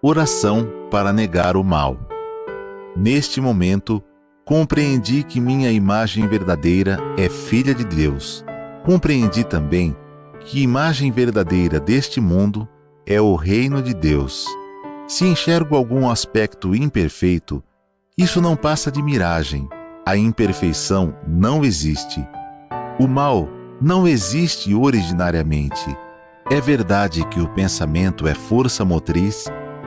Oração para negar o mal. Neste momento, compreendi que minha imagem verdadeira é filha de Deus. Compreendi também que imagem verdadeira deste mundo é o reino de Deus. Se enxergo algum aspecto imperfeito, isso não passa de miragem. A imperfeição não existe. O mal não existe originariamente. É verdade que o pensamento é força motriz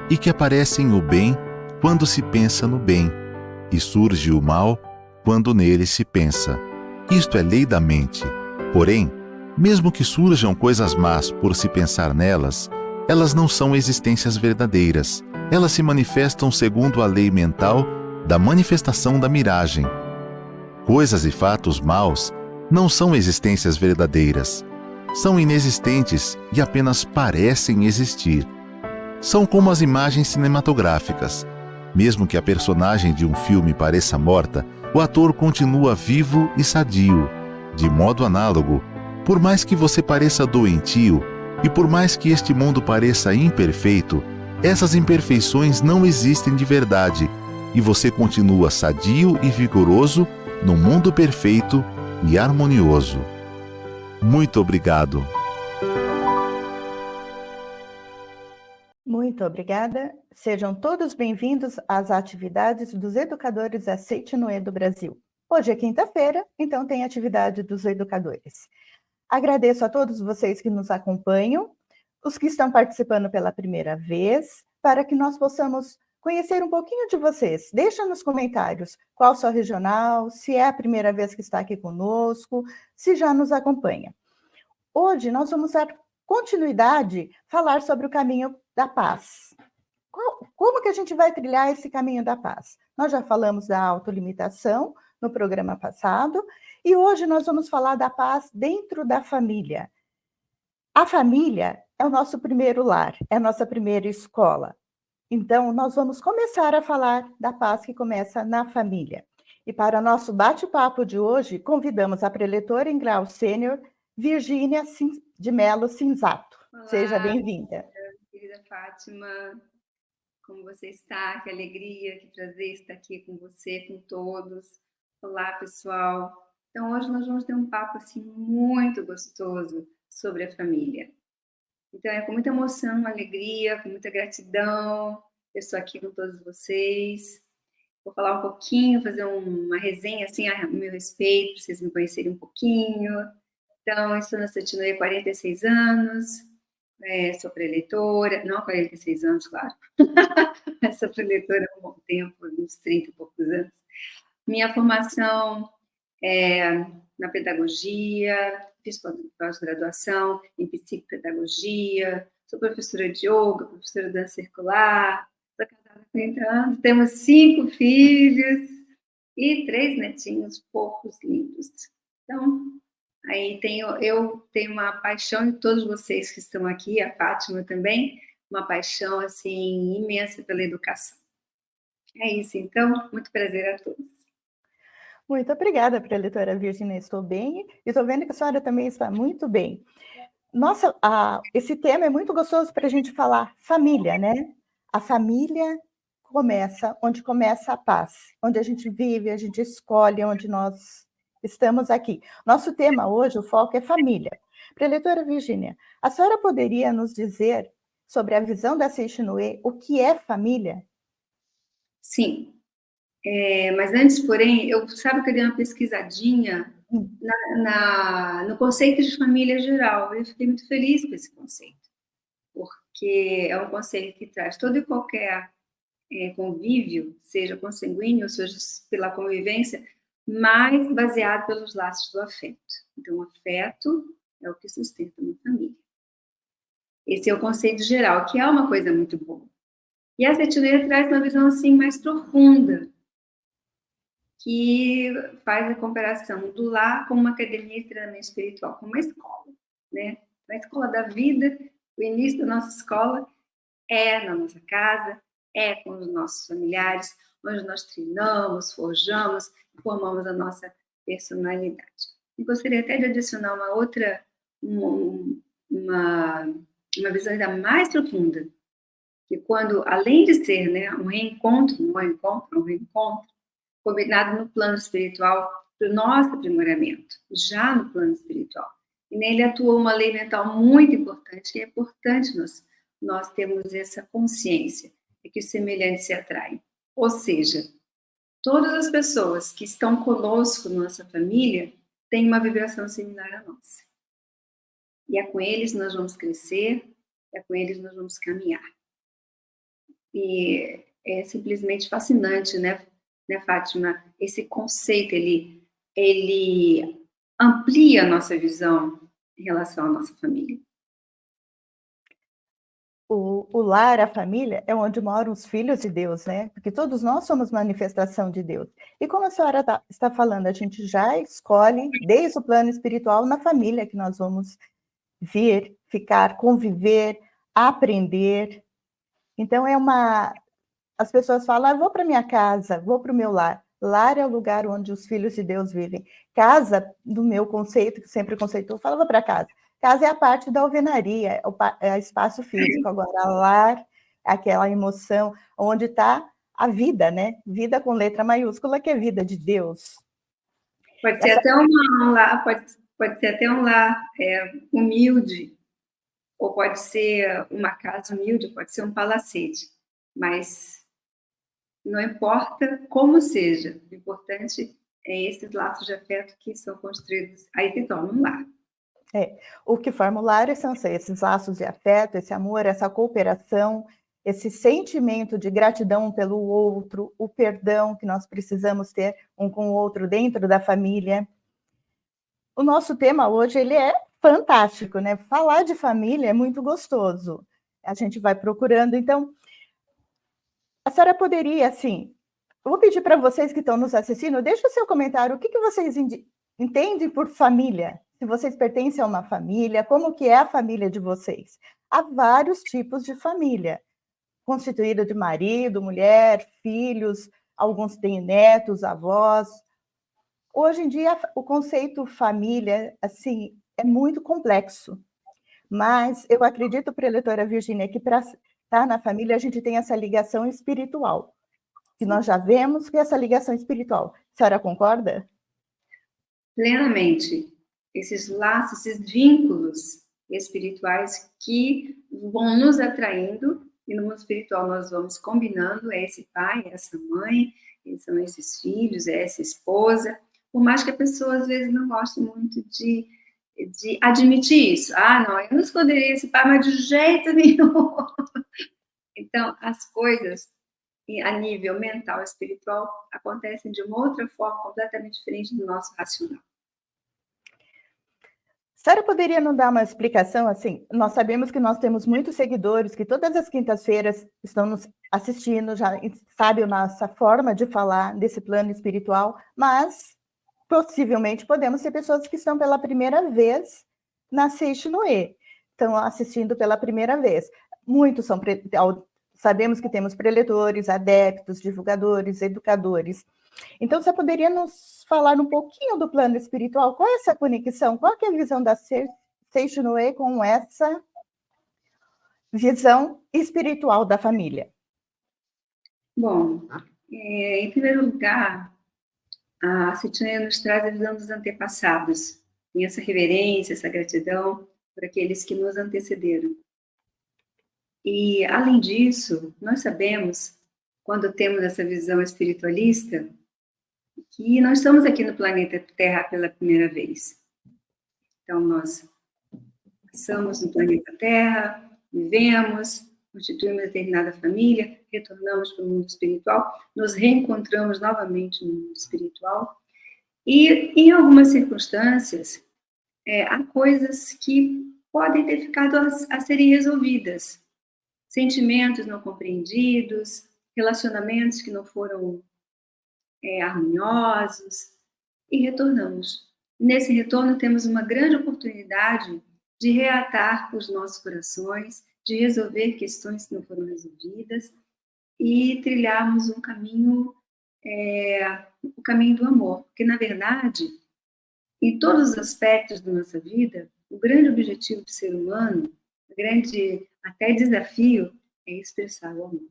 e que aparece o bem quando se pensa no bem, e surge o mal quando nele se pensa. Isto é lei da mente. Porém, mesmo que surjam coisas más por se pensar nelas, elas não são existências verdadeiras. Elas se manifestam segundo a lei mental da manifestação da miragem. Coisas e fatos maus não são existências verdadeiras. São inexistentes e apenas parecem existir. São como as imagens cinematográficas. Mesmo que a personagem de um filme pareça morta, o ator continua vivo e sadio. De modo análogo, por mais que você pareça doentio e por mais que este mundo pareça imperfeito, essas imperfeições não existem de verdade e você continua sadio e vigoroso no mundo perfeito e harmonioso. Muito obrigado. Muito obrigada. Sejam todos bem-vindos às atividades dos educadores da Seitinoe do Brasil. Hoje é quinta-feira, então tem atividade dos educadores. Agradeço a todos vocês que nos acompanham, os que estão participando pela primeira vez, para que nós possamos conhecer um pouquinho de vocês. Deixa nos comentários qual sua regional, se é a primeira vez que está aqui conosco, se já nos acompanha. Hoje nós vamos dar continuidade, falar sobre o caminho da paz. Como que a gente vai trilhar esse caminho da paz? Nós já falamos da autolimitação no programa passado, e hoje nós vamos falar da paz dentro da família. A família é o nosso primeiro lar, é a nossa primeira escola. Então, nós vamos começar a falar da paz que começa na família. E para nosso bate-papo de hoje, convidamos a preletora em grau sênior, Virgínia de Mello Cinzato. Olá, seja bem-vinda. Querida Fátima, como você está? Que alegria, que prazer estar aqui com você, com todos. Olá, pessoal. Então, hoje nós vamos ter um papo assim muito gostoso sobre a família. Então, é com muita emoção, alegria, com muita gratidão. Eu estou aqui com todos vocês. Vou falar um pouquinho, fazer uma resenha assim a meu respeito, para vocês me conhecerem um pouquinho. Então, eu estou na Seitinoe há 46 anos, sou preleitora, não há 46 anos, claro, sou preleitora há um bom tempo, uns 30 e poucos anos. Minha formação é na pedagogia, fiz pós-graduação em psicopedagogia, sou professora de yoga, professora de dança circular, sou casada há 30 anos, temos 5 filhos e 3 netinhos fofos, lindos. Então, aí eu tenho uma paixão, e todos vocês que estão aqui, a Fátima também, uma paixão assim imensa pela educação. É isso, então, muito prazer a todos. Muito obrigada, preletora Virgínia, estou bem, e estou vendo que a senhora também está muito bem. Nossa, esse tema é muito gostoso para a gente falar família, né? A família começa onde começa a paz, onde a gente vive, a gente escolhe onde nós estamos aqui. Nosso tema hoje, o foco é família. Preletora Virgínia, a senhora poderia nos dizer sobre a visão da Seitinoe, o que é família? Sim, mas antes, porém, sabe que eu dei uma pesquisadinha no conceito de família geral. Eu fiquei muito feliz com esse conceito, porque é um conceito que traz todo e qualquer convívio, seja consanguíneo, seja pela convivência, mas baseado pelos laços do afeto. Então, o afeto é o que sustenta uma família. Esse é o conceito geral, que é uma coisa muito boa. E a Seitinoe traz uma visão assim mais profunda, que faz a comparação do lar com uma academia de treinamento espiritual, como uma escola, né? A escola da vida, o início da nossa escola é na nossa casa, é com os nossos familiares, onde nós treinamos, forjamos, formamos a nossa personalidade. E gostaria até de adicionar uma visão ainda mais profunda, que quando, além de ser, né, um reencontro, combinado no plano espiritual, para o nosso aprimoramento, já no plano espiritual. E nele atuou uma lei mental muito importante, e é importante nós termos essa consciência de que os semelhantes se atraem. Ou seja, todas as pessoas que estão conosco, nossa família, têm uma vibração similar à nossa. E é com eles nós vamos crescer, é com eles nós vamos caminhar. E é simplesmente fascinante, né, Fátima? Esse conceito, ele amplia a nossa visão em relação à nossa família. O lar, a família, é onde moram os filhos de Deus, né? Porque todos nós somos manifestação de Deus. E como a senhora está falando, a gente já escolhe, desde o plano espiritual, na família que nós vamos vir, ficar, conviver, aprender. Então, as pessoas falam, vou para minha casa, vou para o meu lar. Lar é o lugar onde os filhos de Deus vivem. Casa, do meu conceito, que sempre conceitou, fala, vou para casa. Casa é a parte da alvenaria, é o espaço físico. Agora, lar é aquela emoção onde está a vida, né? Vida com letra maiúscula, que é vida de Deus. Pode ser até um lar, pode ser até um lar humilde, ou pode ser uma casa humilde, pode ser um palacete, mas não importa como seja, o importante é esses laços de afeto que são construídos, aí se torna um lar. O que forma o lar são esses laços de afeto, esse amor, essa cooperação, esse sentimento de gratidão pelo outro, o perdão que nós precisamos ter um com o outro dentro da família. O nosso tema hoje, ele é fantástico, né? Falar de família é muito gostoso. A gente vai procurando, então, a senhora poderia, assim, eu vou pedir para vocês que estão nos assistindo, deixa o seu comentário, o que vocês entendem por família? Se vocês pertencem a uma família, como que é a família de vocês? Há vários tipos de família, constituída de marido, mulher, filhos, alguns têm netos, avós. Hoje em dia, o conceito família, assim, é muito complexo, mas eu acredito, preletora Virgínia, que para estar na família a gente tem essa ligação espiritual, que nós já vemos que é essa ligação espiritual. A senhora concorda? Plenamente. Esses laços, esses vínculos espirituais que vão nos atraindo, e no mundo espiritual nós vamos combinando, é esse pai, é essa mãe, são esses filhos, é essa esposa, por mais que a pessoa às vezes não goste muito de admitir isso. Não, eu não esconderia esse pai, mas de jeito nenhum. Então, as coisas a nível mental e espiritual acontecem de uma outra forma completamente diferente do nosso racional. A senhora poderia nos dar uma explicação, assim, nós sabemos que nós temos muitos seguidores que todas as quintas-feiras estão nos assistindo, já sabem a nossa forma de falar desse plano espiritual, mas possivelmente podemos ter pessoas que estão pela primeira vez na Seishi Noe, estão assistindo pela primeira vez. Muitos são, sabemos que temos preletores, adeptos, divulgadores, educadores. Então, você poderia nos falar um pouquinho do plano espiritual? Qual é essa conexão? Qual é a visão da Seishi Noe com essa visão espiritual da família? Bom, em primeiro lugar, a Seishi Noe nos traz a visão dos antepassados. Tem essa reverência, essa gratidão por aqueles que nos antecederam. E, além disso, nós sabemos, quando temos essa visão espiritualista, que nós estamos aqui no planeta Terra pela primeira vez. Então, nós passamos no planeta Terra, vivemos, constituímos determinada família, retornamos para o mundo espiritual, nos reencontramos novamente no mundo espiritual, e, em algumas circunstâncias, há coisas que podem ter ficado a serem resolvidas. Sentimentos não compreendidos, relacionamentos que não foram harmoniosos, e retornamos. Nesse retorno temos uma grande oportunidade de reatar os nossos corações, de resolver questões que não foram resolvidas e trilharmos um caminho, o caminho do amor. Porque, na verdade, em todos os aspectos da nossa vida, o grande objetivo do ser humano, o grande até desafio, é expressar o amor.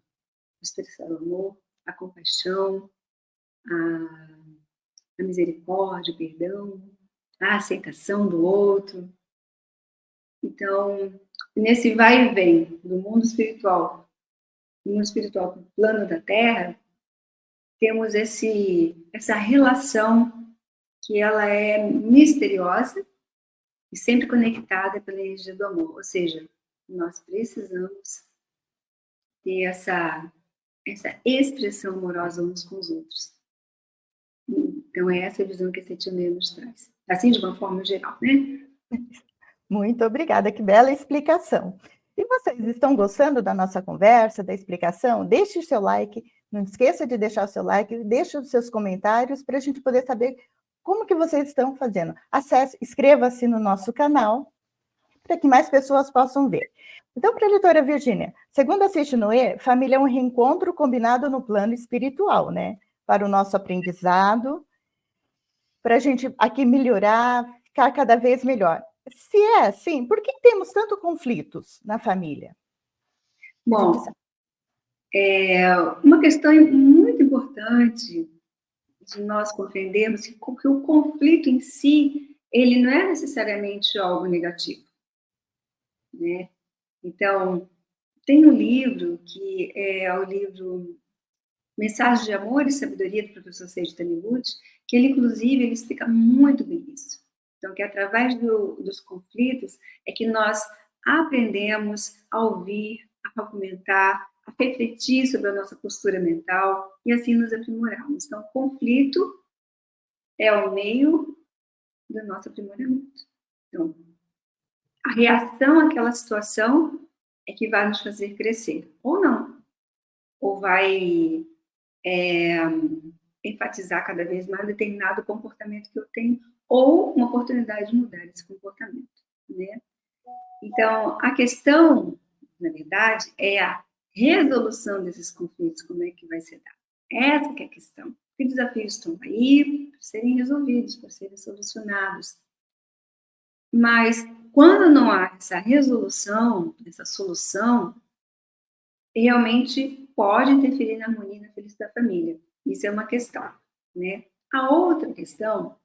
Expressar o amor, a compaixão, a misericórdia, o perdão, a aceitação do outro. Então, nesse vai e vem do mundo espiritual para o plano da Terra, temos essa relação que ela é misteriosa e sempre conectada pela energia do amor. Ou seja, nós precisamos ter essa expressão amorosa uns com os outros. Então, é essa a visão que a Seitianeia nos traz. Assim, de uma forma geral, né? Muito obrigada, que bela explicação. E vocês estão gostando da nossa conversa, da explicação? Deixe o seu like, não esqueça de deixar o seu like, deixe os seus comentários para a gente poder saber como que vocês estão fazendo. Acesse, inscreva-se no nosso canal para que mais pessoas possam ver. Então, para a leitora Virgínia, segundo a Seiti-Noe, família é um reencontro combinado no plano espiritual, né? Para o nosso aprendizado, para a gente aqui melhorar, ficar cada vez melhor. Se é assim, por que temos tantos conflitos na família? Bom, uma questão muito importante de nós compreendermos que o conflito em si, ele não é necessariamente algo negativo, né? Então, tem um livro que é o livro Mensagem de Amor e Sabedoria do professor Seiji Taniguchi, que ele, inclusive, ele explica muito bem isso. Então, que através dos conflitos é que nós aprendemos a ouvir, a argumentar, a refletir sobre a nossa postura mental e assim nos aprimorarmos. Então, o conflito é o meio do nosso aprimoramento. Então, a reação àquela situação é que vai nos fazer crescer, ou não. Ou vai enfatizar cada vez mais determinado comportamento que eu tenho, ou uma oportunidade de mudar esse comportamento, né? Então, a questão, na verdade, é a resolução desses conflitos, como é que vai ser dado. Essa que é a questão. Os desafios estão aí para serem resolvidos, para serem solucionados. Mas, quando não há essa resolução, essa solução, realmente pode interferir na harmonia e na felicidade da família. Isso é uma questão, né? A outra questão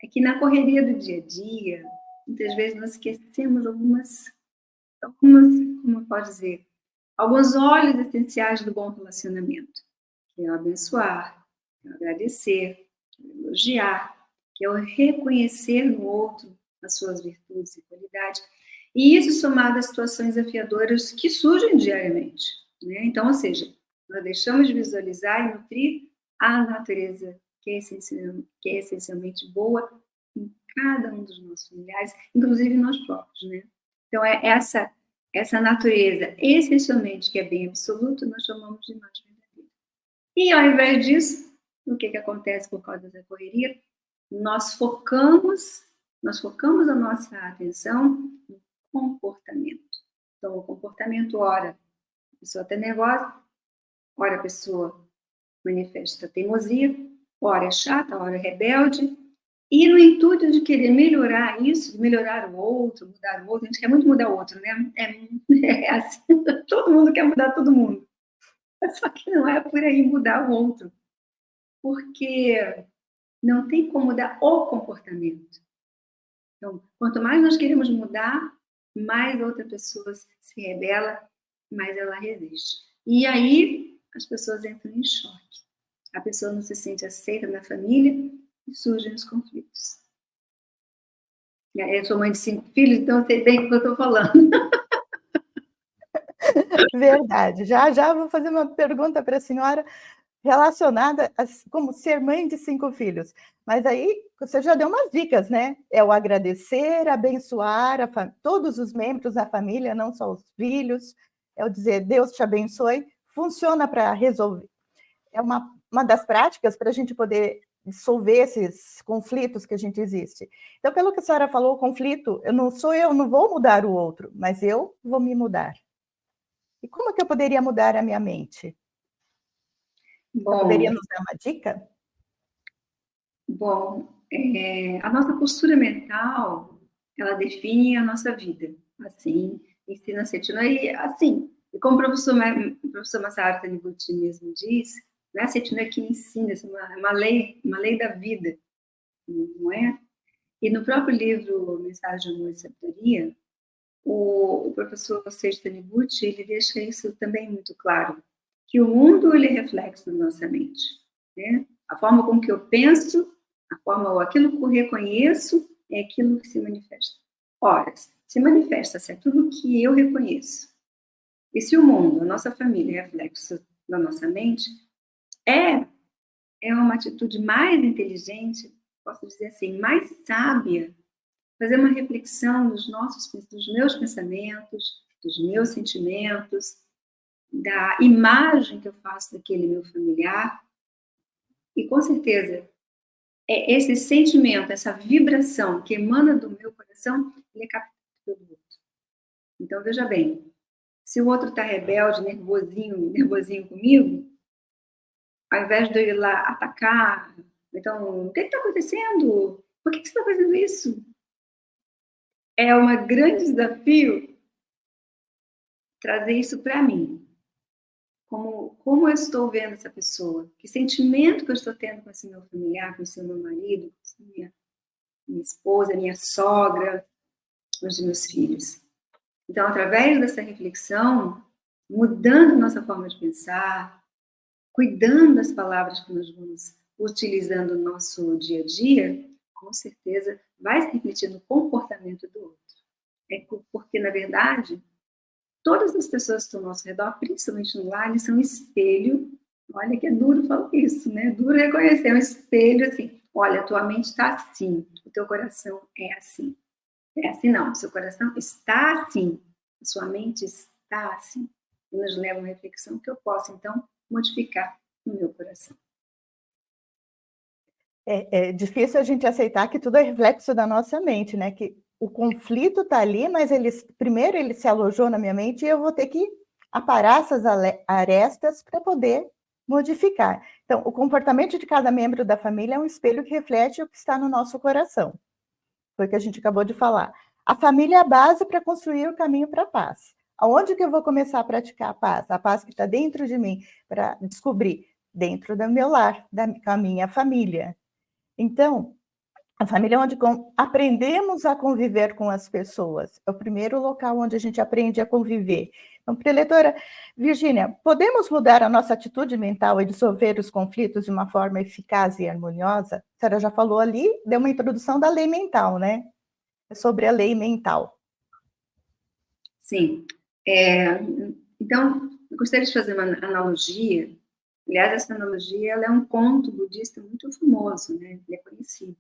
é que na correria do dia a dia, muitas vezes nós esquecemos algumas, como pode dizer, alguns óleos essenciais do bom relacionamento, que é o abençoar, que é o agradecer, que é o elogiar, que é o reconhecer no outro as suas virtudes e qualidades. E isso somado às situações desafiadoras que surgem diariamente, né? Então, ou seja, nós deixamos de visualizar e nutrir a natureza que é essencialmente boa em cada um dos nossos familiares, inclusive nós próprios, né? Então, é essa natureza, essencialmente, que é bem absoluto, nós chamamos de imagem verdadeira. E, ao invés disso, o que acontece por causa da correria? Nós focamos a nossa atenção no comportamento. Então, o comportamento, ora, a pessoa está nervosa, ora a pessoa manifesta teimosia, ora é chata, ora é rebelde, e no intuito de querer melhorar isso, melhorar o outro, mudar o outro, a gente quer muito mudar o outro, né? É assim, todo mundo quer mudar todo mundo. Só que não é por aí mudar o outro, porque não tem como mudar o comportamento. Então, quanto mais nós queremos mudar, mais outra pessoa se rebela, mais ela resiste. E aí as pessoas entram em choque. A pessoa não se sente aceita na família e surgem os conflitos. Eu sou mãe de 5 filhos, então eu sei bem o que eu estou falando. Verdade. Já vou fazer uma pergunta para a senhora relacionada a como ser mãe de 5 filhos. Mas aí você já deu umas dicas, né? É o agradecer, abençoar todos os membros da família, não só os filhos. É o dizer, Deus te abençoe. Funciona para resolver. É uma das práticas para a gente poder dissolver esses conflitos que a gente existe. Então, pelo que a senhora falou, o conflito, eu não vou mudar o outro, mas eu vou me mudar. E como que eu poderia mudar a minha mente? Você poderia nos dar uma dica? Bom, a nossa postura mental, ela define a nossa vida. Assim, ensina a Seiti-Noe, e assim, como o professor Masaru Taniguchi mesmo diz, não é a Seitinoe que ensina, isso é uma lei da vida, não é? E no próprio livro Mensagem de Amor e Sabedoria, o professor Seiji Taniguchi, ele deixa isso também muito claro, que o mundo ele é reflexo da nossa mente, né? A forma com que eu penso, aquilo que eu reconheço é aquilo que se manifesta. Ora, se manifesta-se tudo que eu reconheço. E se o mundo, a nossa família, é reflexo da nossa mente, é uma atitude mais inteligente, posso dizer assim, mais sábia, fazer uma reflexão dos meus pensamentos, dos meus sentimentos, da imagem que eu faço daquele meu familiar. E com certeza, esse sentimento, essa vibração que emana do meu coração, ele é captado pelo outro. Então, veja bem, se o outro está rebelde, nervosinho comigo, ao invés de eu ir lá atacar, então, o que está acontecendo? Por que você está fazendo isso? É um grande desafio trazer isso para mim. Como eu estou vendo essa pessoa? Que sentimento que eu estou tendo com esse meu familiar, com esse meu marido, com essa minha esposa, minha sogra, com os meus filhos? Então, através dessa reflexão, mudando nossa forma de pensar, cuidando das palavras que nós vamos utilizando no nosso dia a dia, com certeza vai se refletir no comportamento do outro. Porque, na verdade, todas as pessoas que estão ao nosso redor, principalmente no lar, eles são espelho. Olha que é duro falar isso, né? Duro reconhecer, é um espelho assim. Olha, a tua mente está assim, o teu coração é assim. É assim não, o seu coração está assim, a sua mente está assim. E nos leva a uma reflexão que eu posso, então, modificar no meu coração. É difícil a gente aceitar que tudo é reflexo da nossa mente, né? Que o conflito está ali, mas primeiro ele se alojou na minha mente e eu vou ter que aparar essas arestas para poder modificar. Então, o comportamento de cada membro da família é um espelho que reflete o que está no nosso coração. Foi o que a gente acabou de falar. A família é a base para construir o caminho para a paz. Aonde que eu vou começar a praticar a paz? A paz que está dentro de mim, para descobrir dentro do meu lar, com a minha família. Então, a família é onde aprendemos a conviver com as pessoas. É o primeiro local onde a gente aprende a conviver. Então, preletora Virgínia, podemos mudar a nossa atitude mental e dissolver os conflitos de uma forma eficaz e harmoniosa? A senhora já falou ali, deu uma introdução da lei mental, né? Sobre a lei mental. Sim. Então, eu gostaria de fazer uma analogia. Aliás, essa analogia ela é um conto budista muito famoso, né? Ele é conhecido.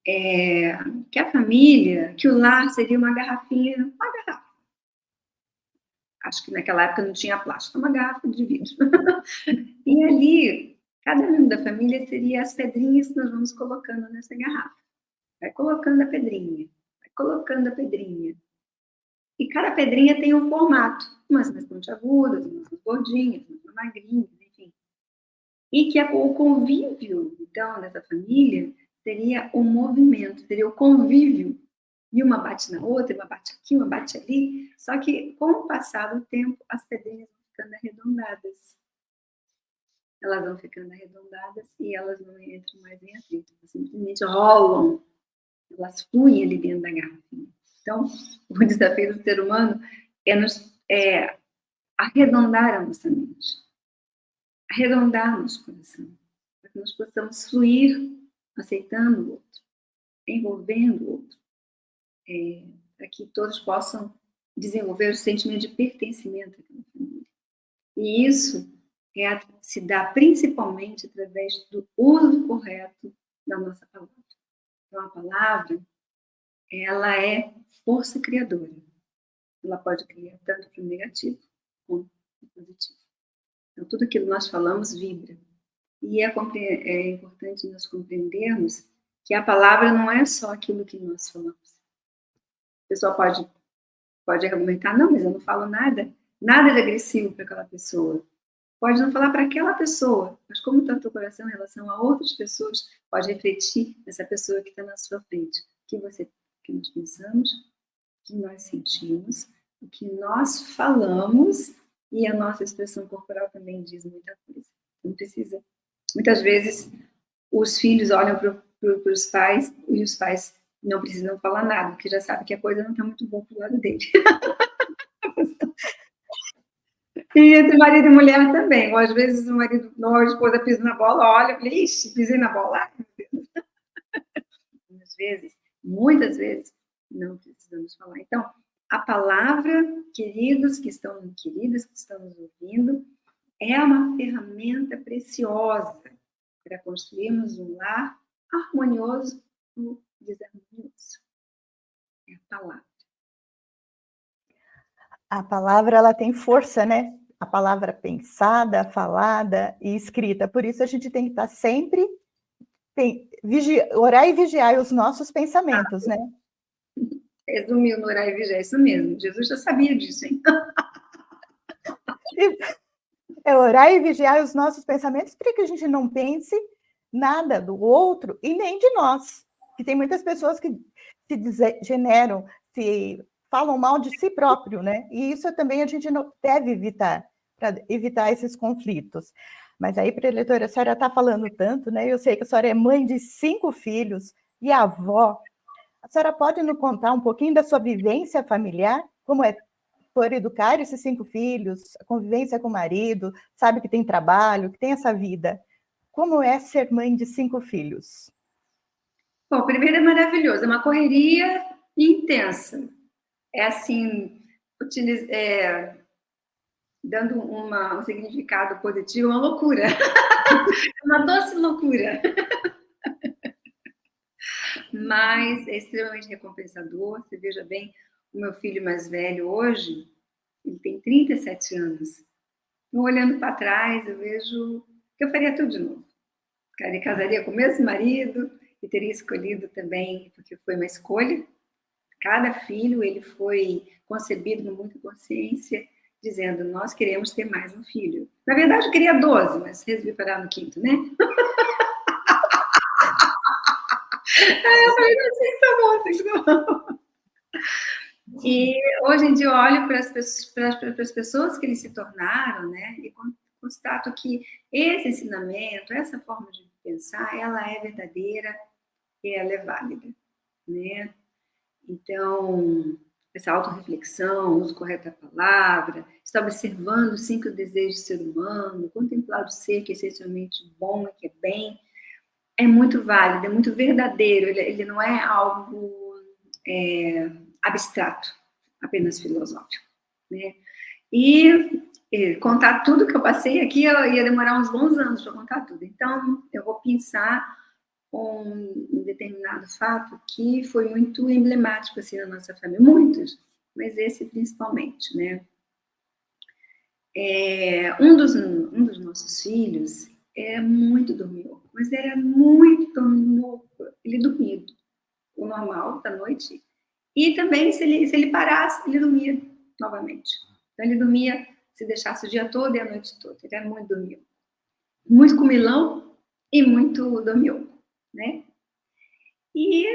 Que a família, que o lar seria uma garrafa. Acho que naquela época não tinha plástico, uma garrafa de vidro. E ali, cada membro da família seria as pedrinhas que nós vamos colocando nessa garrafa. Vai colocando a pedrinha, vai colocando a pedrinha. E cada pedrinha tem um formato, umas mais pontiagudas, umas mais gordinhas, umas mais magrinhas, enfim. E que o convívio, então, dessa família seria o movimento, seria o convívio. E uma bate na outra, uma bate aqui, uma bate ali. Só que, com o passar do tempo, as pedrinhas vão ficando arredondadas. Elas vão ficando arredondadas e elas não entram mais em atrito. Elas simplesmente rolam. Elas fluem ali dentro da garrafinha. Então, o desafio do ser humano é arredondar a nossa mente. Arredondar nosso coração. Para que nós possamos fluir aceitando o outro. Envolvendo o outro. Para que todos possam desenvolver o sentimento de pertencimento àquela família. E isso se dá principalmente através do uso correto da nossa palavra. Então, a palavra, ela é força criadora. Ela pode criar tanto para o negativo como para o positivo. Então, tudo aquilo que nós falamos vibra. E é importante nós compreendermos que a palavra não é só aquilo que nós falamos. O pessoal pode argumentar, não, mas eu não falo nada de agressivo para aquela pessoa. Pode não falar para aquela pessoa, mas como está o teu coração em relação a outras pessoas, pode refletir nessa pessoa que está na sua frente. O que nós pensamos, o que nós sentimos, O que nós falamos e a nossa expressão corporal também diz muita coisa. Não precisa. Muitas vezes, os filhos olham para os pais e os pais não precisam falar nada, porque já sabem que a coisa não está muito boa para o lado dele. E entre marido e mulher também. Ou às vezes o marido, ou a esposa pisa na bola, olha, fala, ixi, pisei na bola. Ai, meu Deus. Às vezes, muitas vezes, não precisamos falar. Então, a palavra, queridas que estão nos ouvindo, é uma ferramenta preciosa para construirmos um lar harmonioso ou desarmonioso. É a palavra. A palavra, ela tem força, né? A palavra pensada, falada e escrita. Por isso a gente tem que estar sempre orar e vigiar os nossos pensamentos, né? Resumiu no orar e vigiar, isso mesmo. Jesus já sabia disso, hein? É orar e vigiar os nossos pensamentos para que a gente não pense nada do outro e nem de nós. Que tem muitas pessoas que se degeneram, se falam mal de si próprio, né? E isso também a gente não deve evitar, para evitar esses conflitos. Mas aí, preletora, a senhora está falando tanto, né? Eu sei que a senhora é mãe de 5 filhos e avó. A senhora pode nos contar um pouquinho da sua vivência familiar? Como é por educar esses 5 filhos, a convivência com o marido, sabe que tem trabalho, que tem essa vida. Como é ser mãe de 5 filhos? Bom, primeiro é maravilhoso, é uma correria intensa. É assim, dando um significado positivo, uma loucura. Uma doce loucura. Mas é extremamente recompensador. Você veja bem, o meu filho mais velho hoje, ele tem 37 anos. Então, olhando para trás, eu vejo que eu faria tudo de novo. Ele casaria com o mesmo marido e teria escolhido também, porque foi uma escolha. Cada filho ele foi concebido com muita consciência, dizendo, nós queremos ter mais um filho. Na verdade, eu queria 12, mas resolvi parar no 5º, né? Aí eu falei, não, assim tá bom, assim tá bom. E hoje em dia eu olho para as pessoas que eles se tornaram, né? E constato que esse ensinamento, essa forma de pensar, ela é verdadeira e ela é válida, né? Então, essa autorreflexão, uso correto da palavra, estar observando os 5 desejos do ser humano, contemplar o ser que é essencialmente bom e que é bem, é muito válido, é muito verdadeiro, ele não é algo abstrato, apenas filosófico, né? E contar tudo que eu passei aqui, eu ia demorar uns bons anos para contar tudo. Então, eu vou pensar um determinado fato que foi muito emblemático assim na nossa família, muitos, mas esse principalmente, né? Um dos nossos filhos era muito dorminhoco, mas era muito dorminhoco. Ele dormia o normal da noite e também se ele parasse, ele dormia novamente. Então ele dormia se deixasse o dia todo e a noite toda. Ele era muito dorminhoco, muito comilão e muito dorminhoco, né? E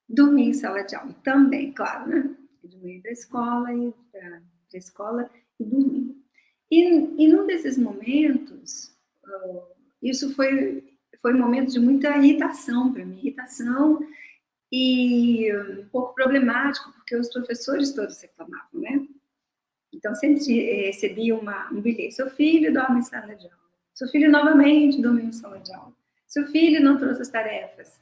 dormir em sala de aula também, claro, né? Dormir para a escola e para a escola e dormir. E num desses momentos, isso foi um momento de muita irritação para mim, irritação e um pouco problemático, porque os professores todos reclamavam, né? Então, sempre recebia um bilhete. Seu filho dorme em sala de aula. Seu filho novamente dorme em sala de aula. Seu filho não trouxe as tarefas.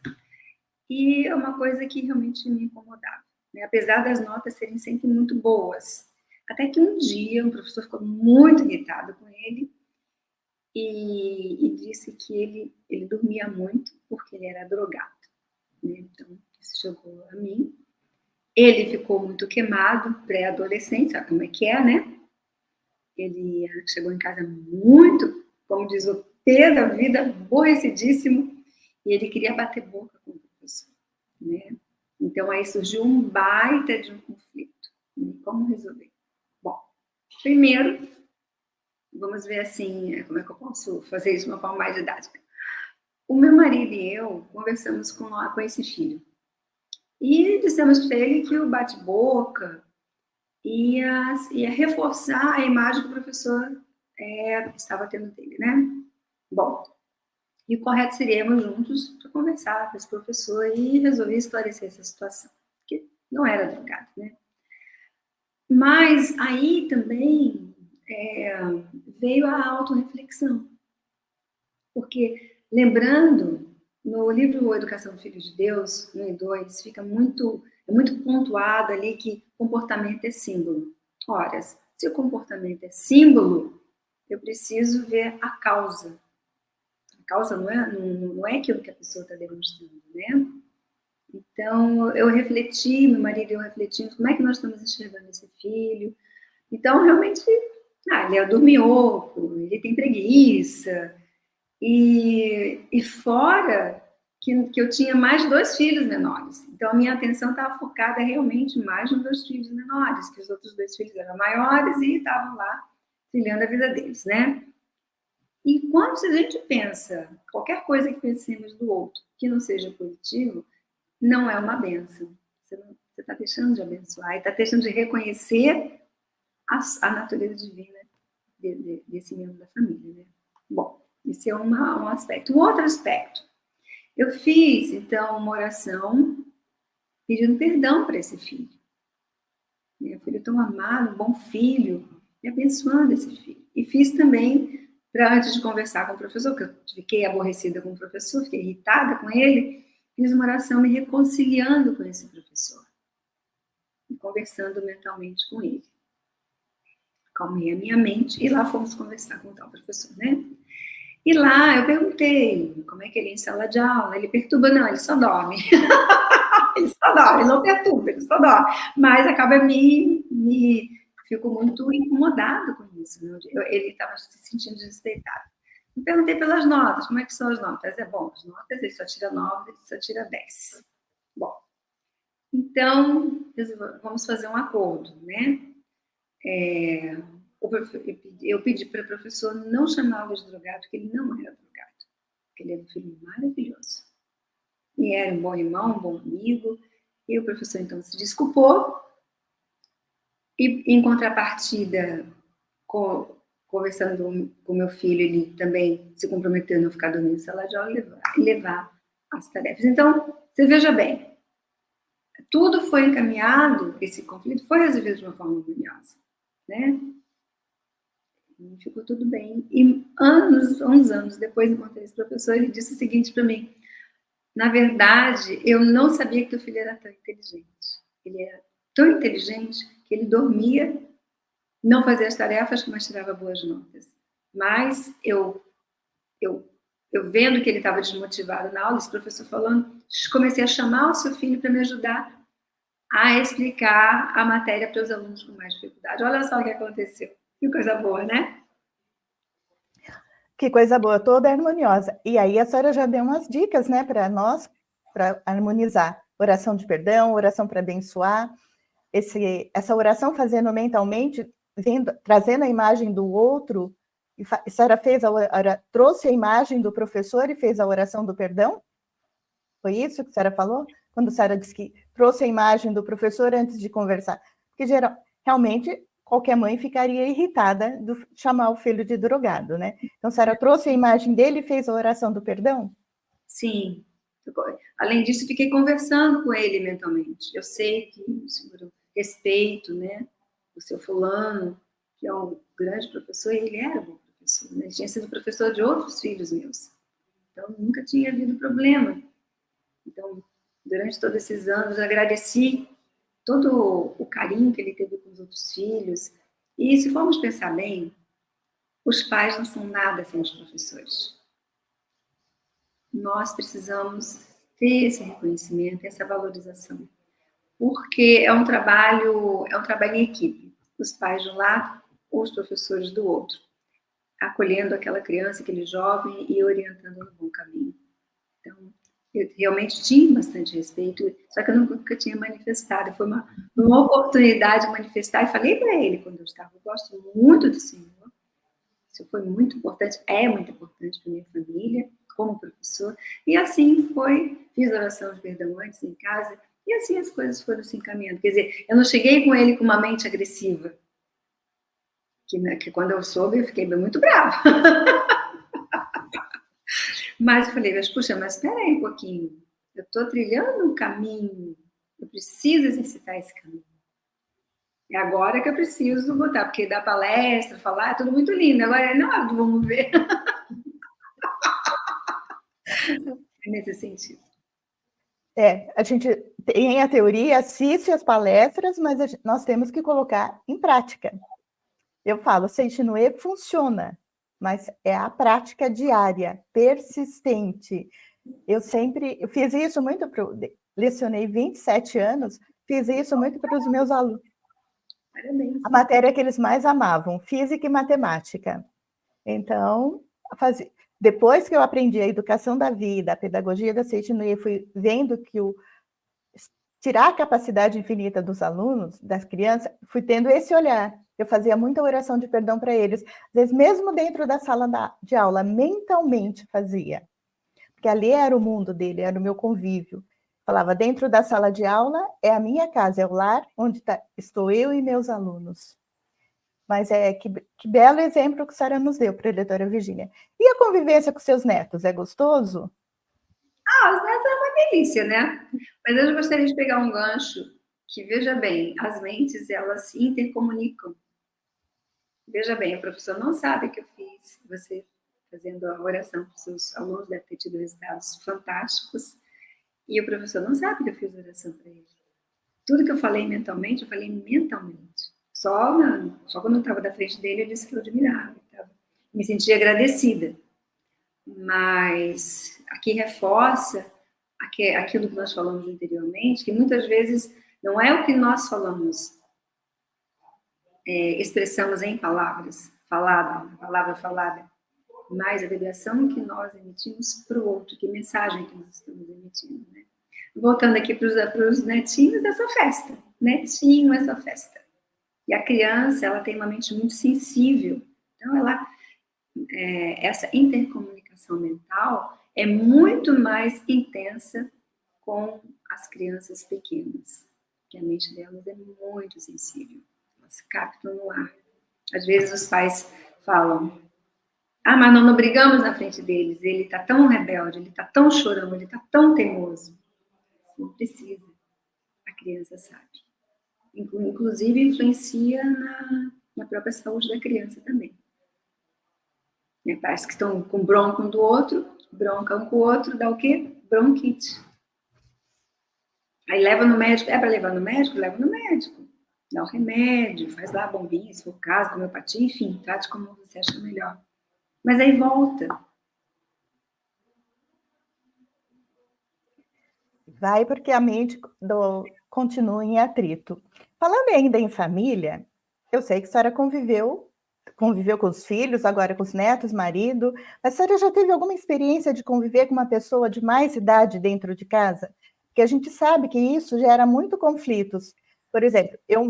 E é uma coisa que realmente me incomodava, né? Apesar das notas serem sempre muito boas. Até que um dia um professor ficou muito irritado com ele e disse que ele dormia muito porque ele era drogado, né? Então, isso chegou a mim. Ele ficou muito queimado, pré-adolescente, sabe como é que é, né? Ele chegou em casa muito, como diz o pé da vida, aborrecidíssimo, e ele queria bater boca com o professor, né? Então, aí surgiu um baita de um conflito. Né? Como resolver? Bom, primeiro, vamos ver assim, como é que eu posso fazer isso de uma forma mais didática. O meu marido e eu conversamos com esse filho. E dissemos para ele que o bate-boca ia reforçar a imagem que o professor estava tendo dele, né? Bom, e o correto seria irmos juntos para conversar com esse professor e resolver esclarecer essa situação, que não era drogado, né? Mas aí também veio a autorreflexão, porque, lembrando, no livro Educação do Filho de Deus, 1 e 2, fica muito pontuado ali que comportamento é símbolo. Ora, se o comportamento é símbolo, eu preciso ver a causa. A causa não é aquilo que a pessoa está demonstrando, né? Então, eu refleti, meu marido e eu refletimos, como é que nós estamos enxergando esse filho? Então, realmente, ele é dorminhoco, ele tem preguiça, e fora que eu tinha mais 2 filhos menores. Então, a minha atenção estava focada realmente mais nos 2 filhos menores, que os outros 2 filhos eram maiores e estavam lá trilhando a vida deles, né? E quando a gente pensa, qualquer coisa que pensemos do outro que não seja positivo, não é uma bênção. Você está deixando de abençoar e está deixando de reconhecer a natureza divina desse membro da família, né? Bom, esse é um aspecto. Um outro aspecto, eu fiz, então, uma oração pedindo perdão para esse filho. Meu filho tão amado, um bom filho, e abençoando esse filho. E fiz também, antes de conversar com o professor, que eu fiquei aborrecida com o professor, fiquei irritada com ele, fiz uma oração me reconciliando com esse professor. E conversando mentalmente com ele. Calmei a minha mente e lá fomos conversar com o tal professor, né? E lá eu perguntei como é que ele é em sala de aula. Ele perturba? Não, ele só dorme. Ele só dorme, ele não perturba, ele só dorme. Mas acaba fico muito incomodado com isso. Né? Ele estava se sentindo desrespeitado. Eu perguntei pelas notas, como é que são as notas? É bom, as notas, ele só tira 9, ele só tira 10. Bom, então, vamos fazer um acordo, né? Eu pedi para o professor não chamá-lo de drogado, porque ele não era drogado. Porque ele era um filho maravilhoso. E era um bom irmão, um bom amigo. E o professor, então, se desculpou. E, em contrapartida, conversando com meu filho, ele também se comprometeu a não ficar dormindo em sala de aula e levar as tarefas. Então, você veja bem, tudo foi encaminhado, esse conflito foi resolvido de uma forma harmoniosa, né? E ficou tudo bem. E uns anos depois, encontrei esse professor, ele disse o seguinte para mim: na verdade, eu não sabia que teu filho era tão inteligente. Ele era tão inteligente que ele dormia, não fazia as tarefas, mas tirava boas notas. Mas eu vendo que ele estava desmotivado na aula, esse professor falando, comecei a chamar o seu filho para me ajudar a explicar a matéria para os alunos com mais dificuldade. Olha só o que aconteceu. Que coisa boa, né? Que coisa boa, toda harmoniosa. E aí a senhora já deu umas dicas, né, para nós, para harmonizar. Oração de perdão, oração para abençoar. Essa oração fazendo mentalmente, trazendo a imagem do outro. A senhora trouxe a imagem do professor e fez a oração do perdão? Foi isso que a senhora falou? Quando a senhora disse que trouxe a imagem do professor antes de conversar. Porque realmente qualquer mãe ficaria irritada de chamar o filho de drogado, né? Então, a senhora trouxe a imagem dele e fez a oração do perdão? Sim. Além disso, fiquei conversando com ele mentalmente. Eu sei que o senhor respeito, né? O seu fulano, que é um grande professor, e ele era um bom professor, né? Ele tinha sido professor de outros filhos meus. Então, nunca tinha havido problema. Então, durante todos esses anos, eu agradeci todo o carinho que ele teve com os outros filhos. E se formos pensar bem, os pais não são nada sem os professores. Nós precisamos ter esse reconhecimento, essa valorização, porque é um trabalho em equipe. Os pais de um lado, os professores do outro, acolhendo aquela criança, aquele jovem e orientando no bom caminho. Então, eu realmente tinha bastante respeito, só que eu nunca tinha manifestado. Foi uma oportunidade de manifestar, e falei para ele quando eu estava: eu gosto muito do Senhor, isso foi muito importante, é muito importante para minha família, como professor, e assim foi. Fiz oração de perdão antes em casa, E assim as coisas foram se encaminhando. Quer dizer, eu não cheguei com ele com uma mente agressiva. Que quando eu soube, eu fiquei muito brava. Mas eu falei, puxa, mas espera aí um pouquinho. Eu estou trilhando um caminho. Eu preciso exercitar esse caminho. É agora que eu preciso botar, porque dar palestra, falar, é tudo muito lindo. Agora não é do vamos ver. Nesse sentido. A gente tem a teoria, assiste as palestras, mas nós temos que colocar em prática. Eu falo, Seichi-no-e funciona, mas é a prática diária, persistente. Eu fiz isso muito, lecionei 27 anos, fiz isso muito para os meus alunos. Parabéns. A matéria que eles mais amavam, física e matemática. Então, depois que eu aprendi a educação da vida, a pedagogia da Seichi-no-e, fui vendo que tirar a capacidade infinita dos alunos, das crianças, fui tendo esse olhar. Eu fazia muita oração de perdão para eles. Às vezes, mesmo dentro da sala de aula, mentalmente fazia. Porque ali era o mundo dele, era o meu convívio. Falava, dentro da sala de aula é a minha casa, é o lar onde estou eu e meus alunos. Mas que belo exemplo que a senhora nos deu, preletora Virgínia. E a convivência com seus netos, é gostoso? Os netos é uma delícia, né? Mas eu gostaria de pegar um gancho que, veja bem, as mentes, elas se intercomunicam. Veja bem, o professor não sabe que eu fiz, você fazendo a oração para os seus alunos deve ter tido resultados fantásticos, e o professor não sabe que eu fiz oração para ele. Tudo que eu falei mentalmente, eu falei mentalmente. Só quando eu estava da frente dele, eu disse que eu admirava. Me sentia agradecida. Mas aqui reforça aquilo que nós falamos anteriormente, que muitas vezes não é o que nós falamos, expressamos em palavras, palavra falada, mas a vibração que nós emitimos para o outro, que mensagem que nós estamos emitindo, né? Voltando aqui para os netinhos dessa festa. Netinho, essa festa. E a criança, ela tem uma mente muito sensível. Então, essa intercomunicação mental é muito mais intensa com as crianças pequenas. Que a mente delas é muito sensível. Elas captam no ar. Às vezes os pais falam, mas nós não brigamos na frente deles, ele está tão rebelde, ele está tão chorão, ele está tão teimoso. Não precisa. A criança sabe. Inclusive, influencia na própria saúde da criança também. Parece que estão com bronca um do outro, bronca um com o outro, dá o quê? Bronquite. Aí leva no médico. É para levar no médico? Leva no médico. Dá o remédio, faz lá a bombinha, se for o caso, homeopatia, enfim, trate como você acha melhor. Mas aí volta. Vai porque a mente continua em atrito. Falando ainda em família, eu sei que a senhora conviveu com os filhos, agora com os netos, marido, mas a senhora já teve alguma experiência de conviver com uma pessoa de mais idade dentro de casa? Porque a gente sabe que isso gera muito conflitos. Por exemplo, eu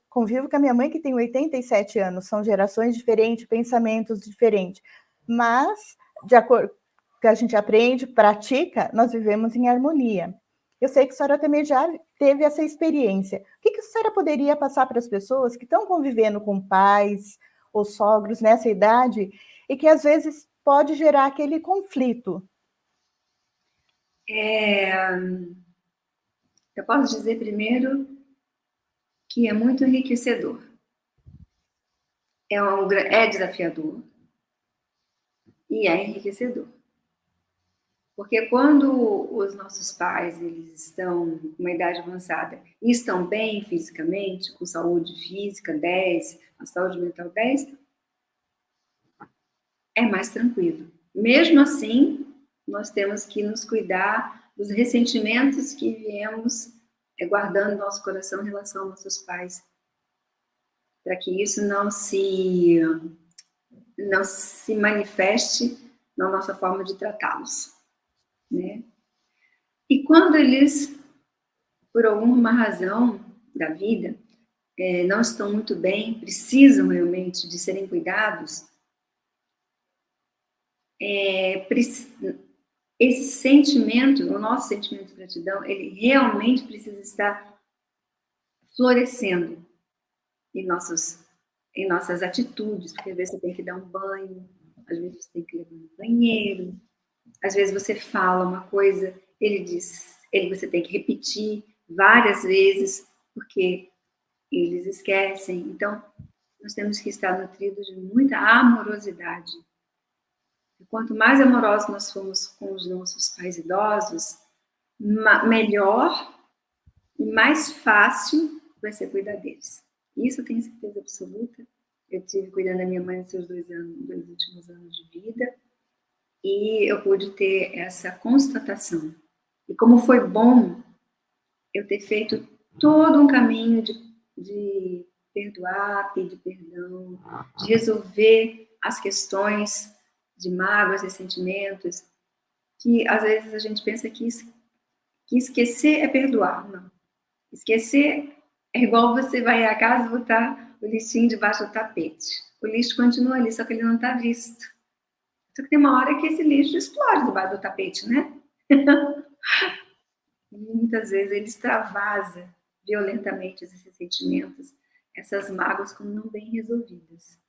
convivo com a minha mãe que tem 87 anos, são gerações diferentes, pensamentos diferentes, mas, de acordo que a gente aprende, pratica, nós vivemos em harmonia. Eu sei que a senhora também já teve essa experiência. O que a senhora poderia passar para as pessoas que estão convivendo com pais ou sogros nessa idade e que às vezes pode gerar aquele conflito? Eu posso dizer primeiro que é muito enriquecedor. É desafiador e é enriquecedor. Porque quando os nossos pais eles estão com uma idade avançada e estão bem fisicamente, com saúde física 10, a saúde mental 10, é mais tranquilo. Mesmo assim, nós temos que nos cuidar dos ressentimentos que viemos guardando no nosso coração em relação aos nossos pais, para que isso não se manifeste na nossa forma de tratá-los, né? E quando eles, por alguma razão da vida, não estão muito bem, precisam realmente de serem cuidados, esse sentimento, o nosso sentimento de gratidão, ele realmente precisa estar florescendo em nossas atitudes, porque às vezes você tem que dar um banho, às vezes você tem que levar no banheiro, às vezes você fala uma coisa, você tem que repetir várias vezes, porque eles esquecem. Então, nós temos que estar nutridos de muita amorosidade. E quanto mais amorosos nós formos com os nossos pais idosos, melhor e mais fácil vai ser cuidar deles. Isso eu tenho certeza absoluta. Eu tive cuidando da minha mãe nos seus 2 últimos anos de vida, e eu pude ter essa constatação. E como foi bom eu ter feito todo um caminho de perdoar, pedir perdão, de resolver as questões de mágoas e sentimentos, que às vezes a gente pensa que esquecer é perdoar. Não. Esquecer é igual você vai à casa e botar o lixinho debaixo do tapete. O lixo continua ali, só que ele não está visto. Só que tem uma hora que esse lixo explode debaixo do tapete, né? E muitas vezes ele extravasa violentamente esses sentimentos, essas mágoas como não bem resolvidas.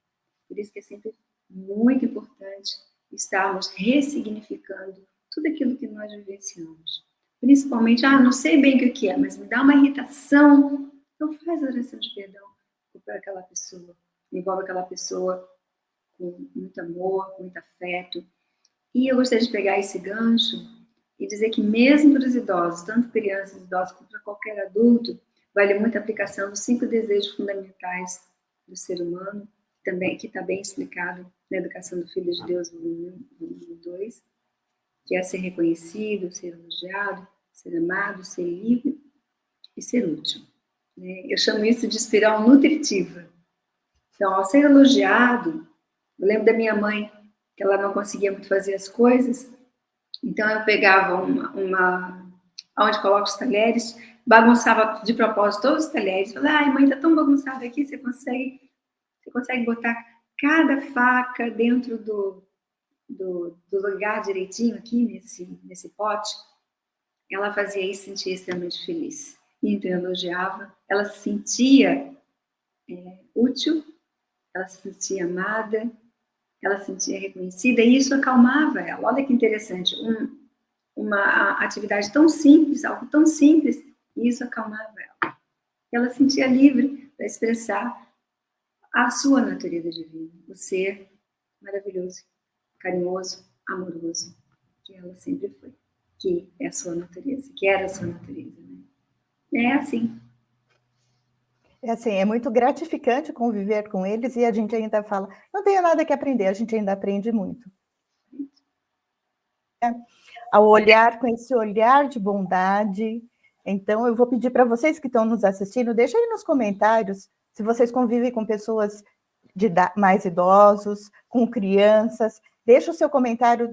Por isso que é sempre muito importante estarmos ressignificando tudo aquilo que nós vivenciamos. Principalmente, não sei bem o que é, mas me dá uma irritação. Então faz a oração de perdão para aquela pessoa. Envolve aquela pessoa com muito amor, com muito afeto. E eu gostaria de pegar esse gancho e dizer que mesmo para os idosos, tanto crianças, idosos, como para qualquer adulto, vale muito a aplicação dos 5 desejos fundamentais do ser humano, também, que está bem explicado na Educação do Filho de Deus, volume 2, que é ser reconhecido, ser elogiado, ser amado, ser livre e ser útil. Eu chamo isso de espiral nutritiva. Então, ao ser elogiado, eu lembro da minha mãe, que ela não conseguia muito fazer as coisas, então eu pegava onde coloco os talheres, bagunçava de propósito todos os talheres, falava, ai mãe, tá tão bagunçado aqui, você consegue botar cada faca dentro do lugar direitinho aqui nesse pote? Ela fazia isso e se sentia extremamente feliz. E então eu elogiava, ela se sentia útil, ela se sentia amada, ela se sentia reconhecida, e isso acalmava ela. Olha que interessante, uma atividade tão simples, algo tão simples, e isso acalmava ela. Ela se sentia livre para expressar a sua natureza divina, o ser maravilhoso, carinhoso, amoroso, que ela sempre foi, que é a sua natureza, que era a sua natureza. Né? É assim. É assim, é muito gratificante conviver com eles e a gente ainda fala, não tenho nada que aprender, a gente ainda aprende muito. Ao olhar com esse olhar de bondade. Então, eu vou pedir para vocês que estão nos assistindo, deixa aí nos comentários se vocês convivem com pessoas mais idosos, com crianças. Deixa o seu comentário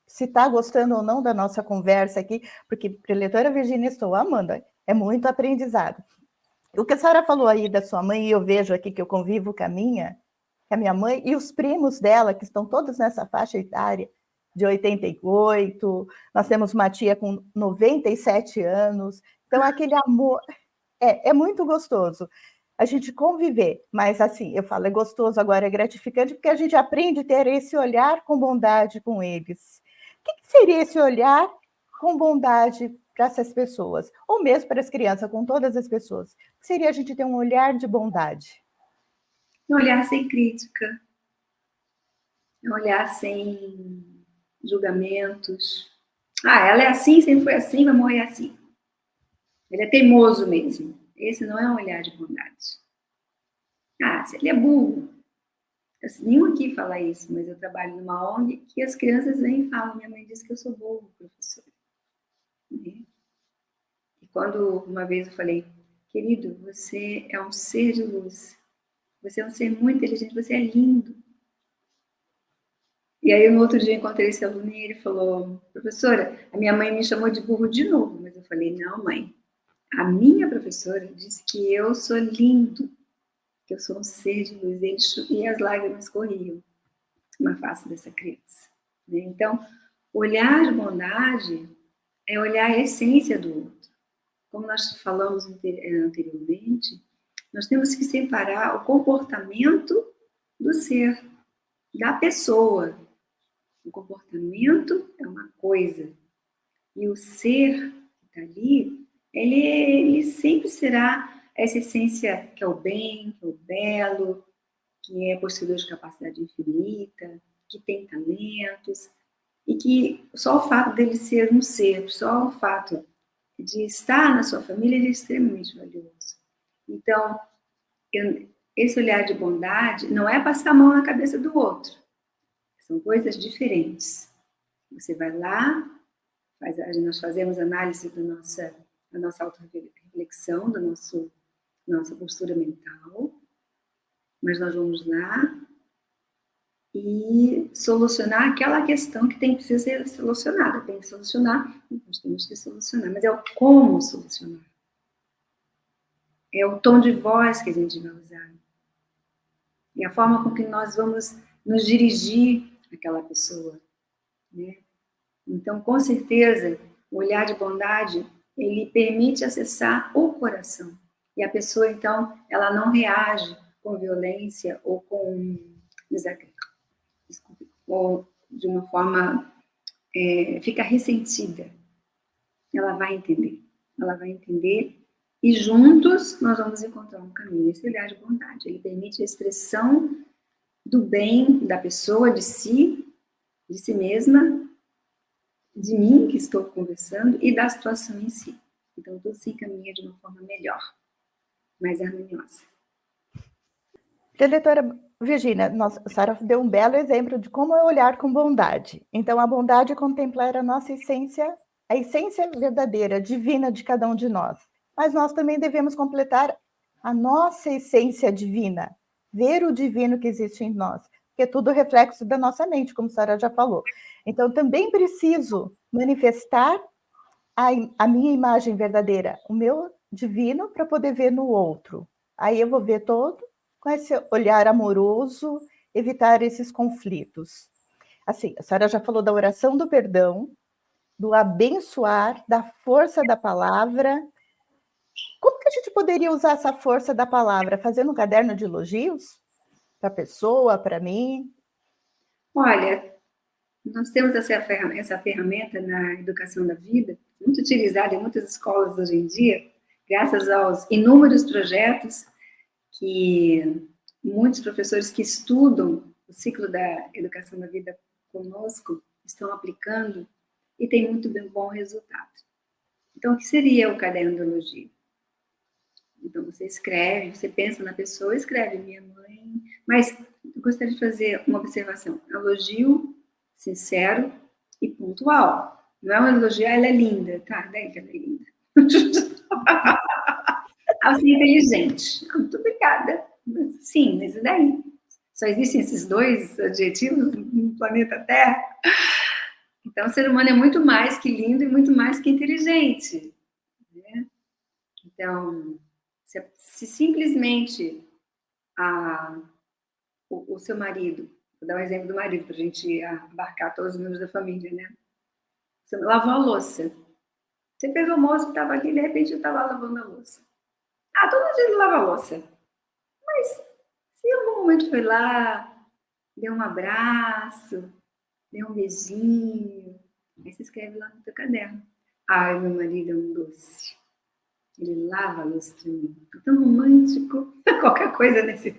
se está gostando ou não da nossa conversa aqui, porque, preletora Virgínia, estou amando, é muito aprendizado. O que a senhora falou aí da sua mãe, e eu vejo aqui que eu convivo com a minha mãe, e os primos dela, que estão todos nessa faixa etária, de 88, nós temos uma tia com 97 anos, então aquele amor é muito gostoso a gente conviver, mas assim, eu falo, é gostoso, agora é gratificante, porque a gente aprende a ter esse olhar com bondade com eles. O que seria esse olhar com bondade para essas pessoas? Ou mesmo para as crianças, com todas as pessoas? O que seria a gente ter um olhar de bondade? Um olhar sem crítica, um olhar sem julgamentos. Ela é assim, sempre foi assim, vai morrer assim. Ele é teimoso mesmo. Esse não é um olhar de bondade. Se ele é burro. Nenhum aqui fala isso, mas eu trabalho numa ONG que as crianças vêm e falam, minha mãe disse que eu sou burro, professora. E quando uma vez eu falei, querido, você é um ser de luz. Você é um ser muito inteligente, você é lindo. E aí, no outro dia, eu encontrei esse aluno e ele falou, professora, a minha mãe me chamou de burro de novo. Mas eu falei, não, mãe, a minha professora disse que eu sou lindo, que eu sou um ser de luz. E as lágrimas corriam na face dessa criança. Então, Olhar de bondade é olhar a essência do outro. Como nós falamos anteriormente, nós temos que separar o comportamento do ser, da pessoa. O comportamento é uma coisa, e o ser que está ali, ele sempre será essa essência que é o bem, que é o belo, que é possuidor de capacidade infinita, que tem talentos, e que só o fato dele ser um ser, só o fato de estar na sua família, ele é extremamente valioso. Então, esse olhar de bondade não é passar a mão na cabeça do outro. São coisas diferentes. Você vai lá, nós fazemos análise da nossa auto-reflexão, da nossa postura mental, mas nós vamos lá e solucionar aquela questão que precisa ser solucionada. Tem que solucionar, nós temos que solucionar, mas é o como solucionar. É o tom de voz que a gente vai usar. E a forma com que nós vamos nos dirigir àquela pessoa, né? Então, com certeza, o olhar de bondade, ele permite acessar o coração. E a pessoa, então, ela não reage com violência ou com desacredito, ou de uma forma, fica ressentida. Ela vai entender, e juntos nós vamos encontrar um caminho. Esse olhar de bondade, ele permite a expressão do bem da pessoa, de si mesma, de mim que estou conversando e da situação em si. Então, tudo se encaminha de uma forma melhor, mais harmoniosa. Diretora Virginia, a Sara deu um belo exemplo de como é olhar com bondade. Então, a bondade é contemplar a nossa essência, a essência verdadeira, divina de cada um de nós. Mas nós também devemos completar a nossa essência divina, ver o divino que existe em nós, porque é tudo reflexo da nossa mente, como a Sara já falou. Então, também preciso manifestar a minha imagem verdadeira, o meu divino, para poder ver no outro. Aí eu vou ver todo com esse olhar amoroso, evitar esses conflitos. Assim, a Sara já falou da oração do perdão, do abençoar, da força da palavra. Como que a gente poderia usar essa força da palavra? Fazendo um caderno de elogios? Para a pessoa, para mim? Olha, nós temos essa ferramenta na educação da vida, muito utilizada em muitas escolas hoje em dia, graças aos inúmeros projetos que muitos professores que estudam o ciclo da educação da vida conosco estão aplicando e tem muito bom resultado. Então, o que seria o caderno de elogio? Então, você escreve, você pensa na pessoa, escreve minha mãe, mas eu gostaria de fazer uma observação. Elogio sincero e pontual. Não é um elogio, ela é linda, tá? Daí que ela é linda. Assim, inteligente. Muito obrigada. Sim, mas e daí? Só existem esses dois adjetivos no planeta Terra? Então, o ser humano é muito mais que lindo e muito mais que inteligente. Né? Então, se simplesmente o seu marido, vou dar um exemplo do marido para a gente abarcar todos os membros da família, né? Você lavou a louça. Você fez o almoço, estava ali, de repente eu estava lavando a louça. Todo dia ele lava a louça. Mas se em algum momento foi lá, deu um abraço, deu um beijinho, aí você escreve lá no teu caderno. Ai, meu marido é um doce. Ele lava a louça para mim. É tão romântico. Qualquer coisa nesse...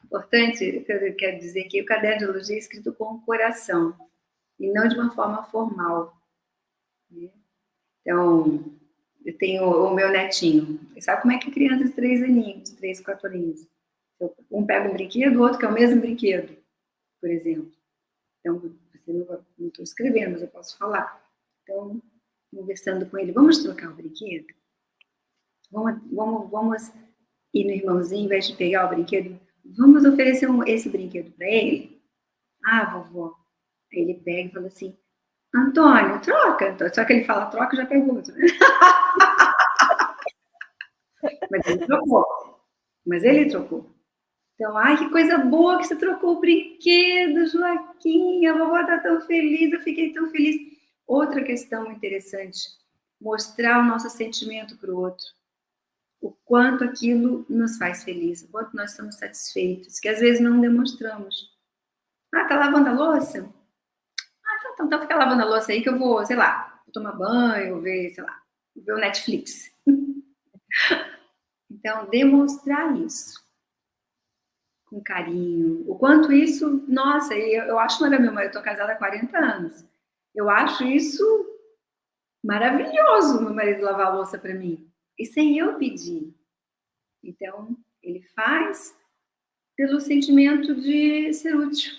Importante, eu quero dizer que o caderno de elogio é escrito com o coração e não de uma forma formal. Né? Então, eu tenho o meu netinho. Sabe como é que criança de 3 aninhos, 3, 4 aninhos? Um pega um brinquedo, o outro quer o mesmo brinquedo, por exemplo. Então, você não estou escrevendo, mas eu posso falar. Então, conversando com ele, vamos trocar o brinquedo? Vamos ir no irmãozinho, ao invés de pegar o brinquedo, vamos oferecer esse brinquedo para ele? Vovó. Aí ele pega e fala assim, Antônio, troca. Só que ele fala troca, já pergunta, né? Mas ele trocou. Então, ai, que coisa boa que você trocou o brinquedo, Joaquim, a vovó está tão feliz, eu fiquei tão feliz. Outra questão interessante, mostrar o nosso sentimento para o outro. O quanto aquilo nos faz feliz, o quanto nós estamos satisfeitos, que às vezes não demonstramos. Ah, tá lavando a louça? Ah, então fica lavando a louça aí que eu vou, sei lá, vou tomar banho, ver, sei lá, ver o Netflix. Então, demonstrar isso com carinho. O quanto isso, nossa, eu acho maravilhoso, eu tô casada há 40 anos. Eu acho isso maravilhoso, meu marido lavar a louça para mim. E sem eu pedir. Então, ele faz pelo sentimento de ser útil,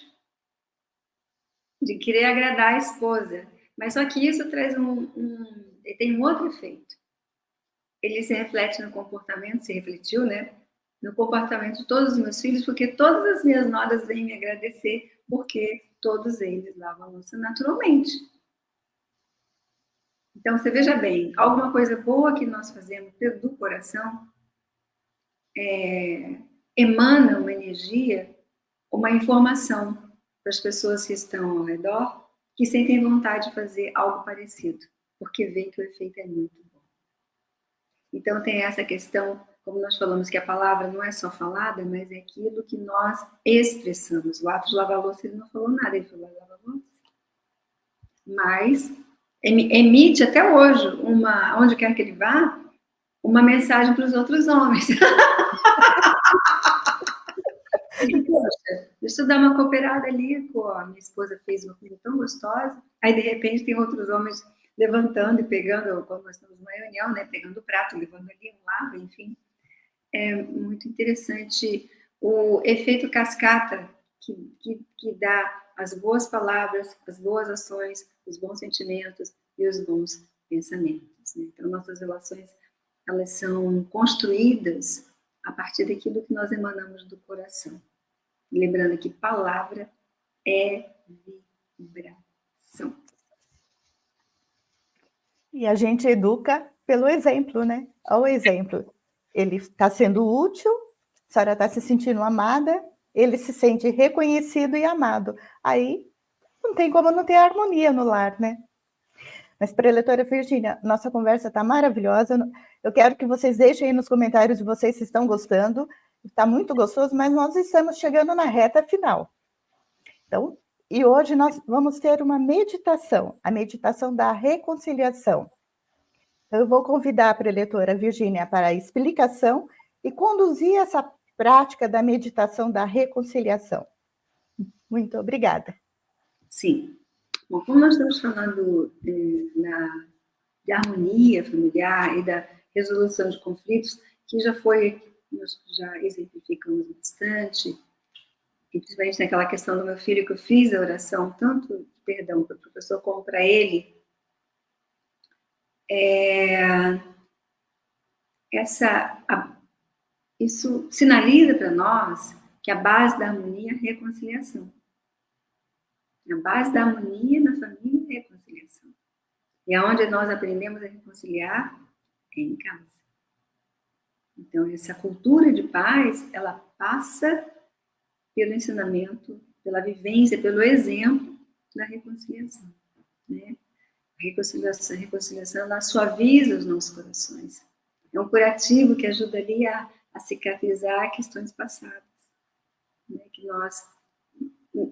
de querer agradar a esposa. Mas só que isso traz ele tem um outro efeito. Ele se reflete no comportamento, se refletiu, né? No comportamento de todos os meus filhos, porque todas as minhas noras vêm me agradecer, porque todos eles lavam a louça naturalmente. Então, você veja bem, alguma coisa boa que nós fazemos do coração emana uma energia, uma informação para as pessoas que estão ao redor, que sentem vontade de fazer algo parecido, porque veem que o efeito é muito bom. Então, tem essa questão, como nós falamos, que a palavra não é só falada, mas é aquilo que nós expressamos. O ato de lavar a louça, ele não falou nada, ele falou lavar a louça. Mas emite até hoje, onde quer que ele vá, uma mensagem para os outros homens. Poxa, deixa eu dar uma cooperada ali, pô, a minha esposa fez uma coisa tão gostosa, aí de repente tem outros homens levantando e pegando, quando nós estamos numa reunião, né, pegando o prato, levando ali um lado, enfim. É muito interessante o efeito cascata que dá as boas palavras, as boas ações, os bons sentimentos e os bons pensamentos. Né? Então, nossas relações, elas são construídas a partir daquilo que nós emanamos do coração. Lembrando que palavra é vibração. E a gente educa pelo exemplo, né? Olha o exemplo. Ele está sendo útil, a senhora está se sentindo amada, ele se sente reconhecido e amado. Aí não tem como não ter harmonia no lar, né? Mas, preletora Virgínia, nossa conversa está maravilhosa. Eu quero que vocês deixem aí nos comentários de vocês se estão gostando. Está muito gostoso, mas nós estamos chegando na reta final. Então, e hoje nós vamos ter uma meditação, a meditação da reconciliação. Então, eu vou convidar a preletora Virgínia para a explicação e conduzir essa prática da meditação da reconciliação. Muito obrigada. Sim. Bom, como nós estamos falando de harmonia familiar e da resolução de conflitos, que nós já exemplificamos bastante, e principalmente naquela questão do meu filho, que eu fiz a oração, tanto, perdão, para o professor como para ele, isso sinaliza para nós que a base da harmonia é a reconciliação. A base da harmonia na família é a reconciliação. E aonde nós aprendemos a reconciliar é em casa. Então, essa cultura de paz, ela passa pelo ensinamento, pela vivência, pelo exemplo da reconciliação. Né? A reconciliação ela suaviza os nossos corações. É um curativo que ajuda ali a cicatrizar questões passadas. Né? Que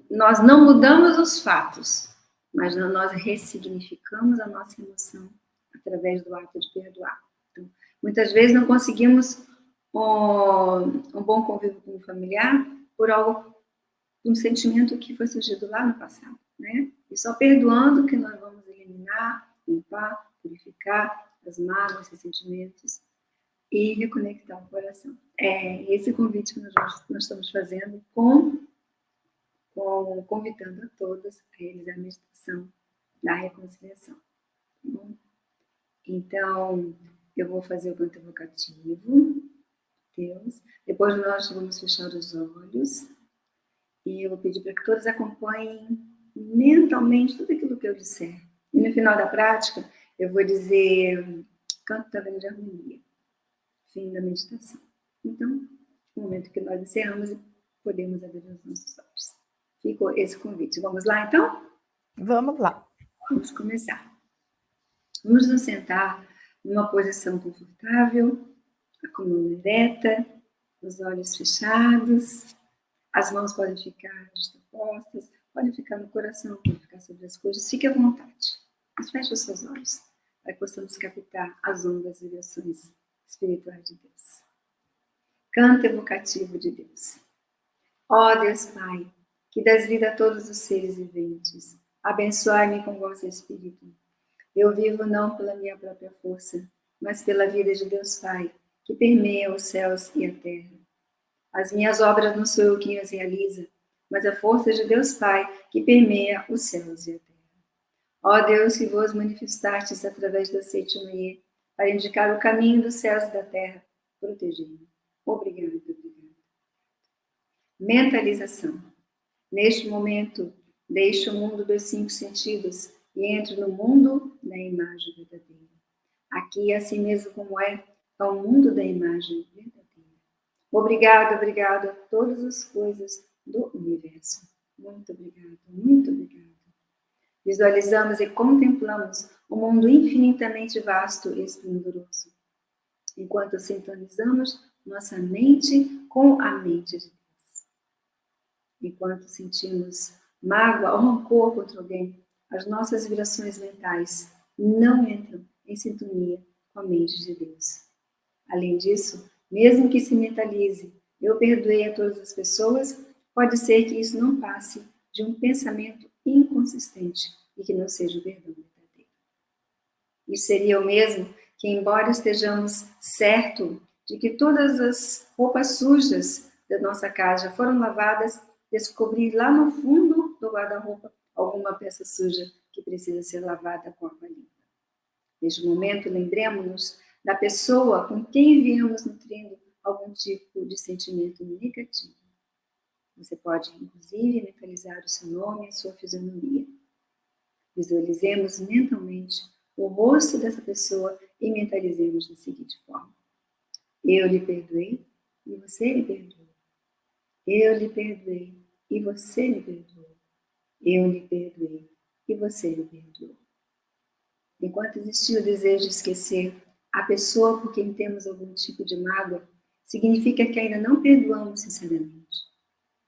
nós não mudamos os fatos, mas nós ressignificamos a nossa emoção através do ato de perdoar. Então, muitas vezes não conseguimos um bom convívio com o familiar por um sentimento que foi surgido lá no passado, né? E só perdoando que nós vamos eliminar, limpar, purificar as mágoas, esses sentimentos e reconectar o coração. É esse convite que nós estamos fazendo convidando a todos a realizar a meditação da reconciliação. Tá bom? Então, eu vou fazer o canto evocativo, Deus. Depois nós vamos fechar os olhos e eu vou pedir para que todos acompanhem mentalmente tudo aquilo que eu disser. E no final da prática, eu vou dizer canto da grande harmonia, fim da meditação. Então, no momento que nós encerramos, podemos abrir os nossos olhos. Fica esse convite. Vamos lá, então? Vamos lá. Vamos começar. Vamos nos sentar numa posição confortável, a coluna ereta, os olhos fechados, as mãos podem ficar justapostas, podem ficar no coração, podem ficar sobre as coisas, fique à vontade. Mas feche os seus olhos, para que possamos captar as ondas e vibrações espirituais de Deus. Canto evocativo de Deus. Ó Deus Pai, que dás vida a todos os seres viventes, abençoai-me com vosso Espírito. Eu vivo não pela minha própria força, mas pela vida de Deus Pai, que permeia os céus e a terra. As minhas obras não sou eu quem as realiza, mas a força de Deus Pai, que permeia os céus e a terra. Ó Deus, que vos manifestastes através da Seitinuye, para indicar o caminho dos céus e da terra, protegei-me. Obrigado, obrigado. Mentalização. Neste momento, deixo o mundo dos 5 sentidos e entro no mundo da imagem verdadeira. Aqui, assim mesmo como é o mundo da imagem verdadeira. Obrigado, obrigado a todas as coisas do universo. Muito obrigado, muito obrigado. Visualizamos e contemplamos um mundo infinitamente vasto e esplendoroso, enquanto sintonizamos nossa mente com a mente de Deus. Enquanto sentimos mágoa ou rancor contra alguém, as nossas vibrações mentais não entram em sintonia com a mente de Deus. Além disso, mesmo que se mentalize, eu perdoei a todas as pessoas, pode ser que isso não passe de um pensamento inconsistente e que não seja o perdão verdadeiro. Isso seria o mesmo que, embora estejamos certos de que todas as roupas sujas da nossa casa já foram lavadas, descobrir lá no fundo do guarda-roupa alguma peça suja que precisa ser lavada com água limpa. Neste momento, lembremos-nos da pessoa com quem viemos nutrindo algum tipo de sentimento negativo. Você pode, inclusive, mentalizar o seu nome e a sua fisionomia. Visualizemos mentalmente o rosto dessa pessoa e mentalizemos da seguinte forma. Eu lhe perdoei e você lhe perdoou. Eu lhe perdoei e você lhe perdoou. Eu lhe perdoei e você lhe perdoou. Enquanto existir o desejo de esquecer a pessoa por quem temos algum tipo de mágoa, significa que ainda não perdoamos sinceramente.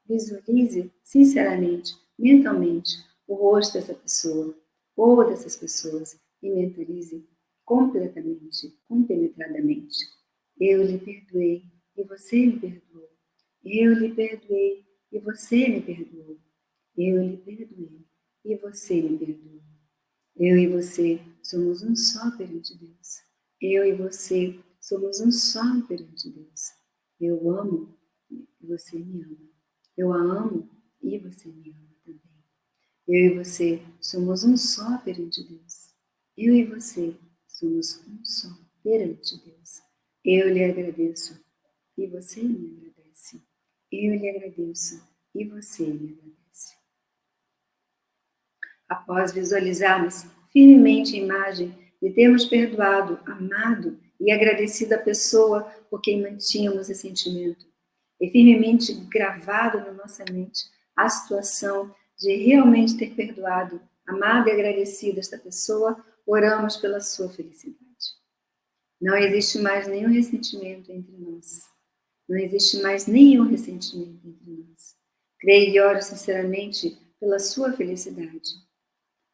Visualize sinceramente, mentalmente, o rosto dessa pessoa ou dessas pessoas e mentalize completamente, compenetradamente. Eu lhe perdoei e você me perdoou. Eu lhe perdoei e você me perdoou. Eu lhe perdoei e você me perdoou. Eu e você somos um só perante Deus. Eu e você somos um só perante Deus. Eu amo e você me ama. Eu a amo e você me ama também. Eu e você somos um só perante Deus. Eu e você somos um só perante Deus. Eu lhe agradeço e você me agradece. Eu lhe agradeço e você me agradece. Após visualizarmos firmemente a imagem de termos perdoado, amado e agradecido a pessoa por quem mantínhamos esse sentimento, e firmemente gravado na nossa mente a situação de realmente ter perdoado, amado e agradecido esta pessoa, oramos pela sua felicidade. Não existe mais nenhum ressentimento entre nós. Não existe mais nenhum ressentimento entre nós. Creio e oro sinceramente pela sua felicidade.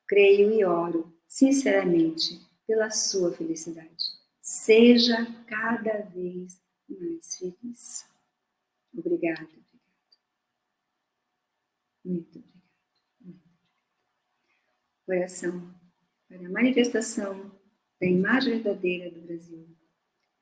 Creio e oro sinceramente pela sua felicidade. Seja cada vez mais feliz. Obrigada, obrigada. Muito obrigada. Muito obrigada. Oração para a manifestação da imagem verdadeira do Brasil.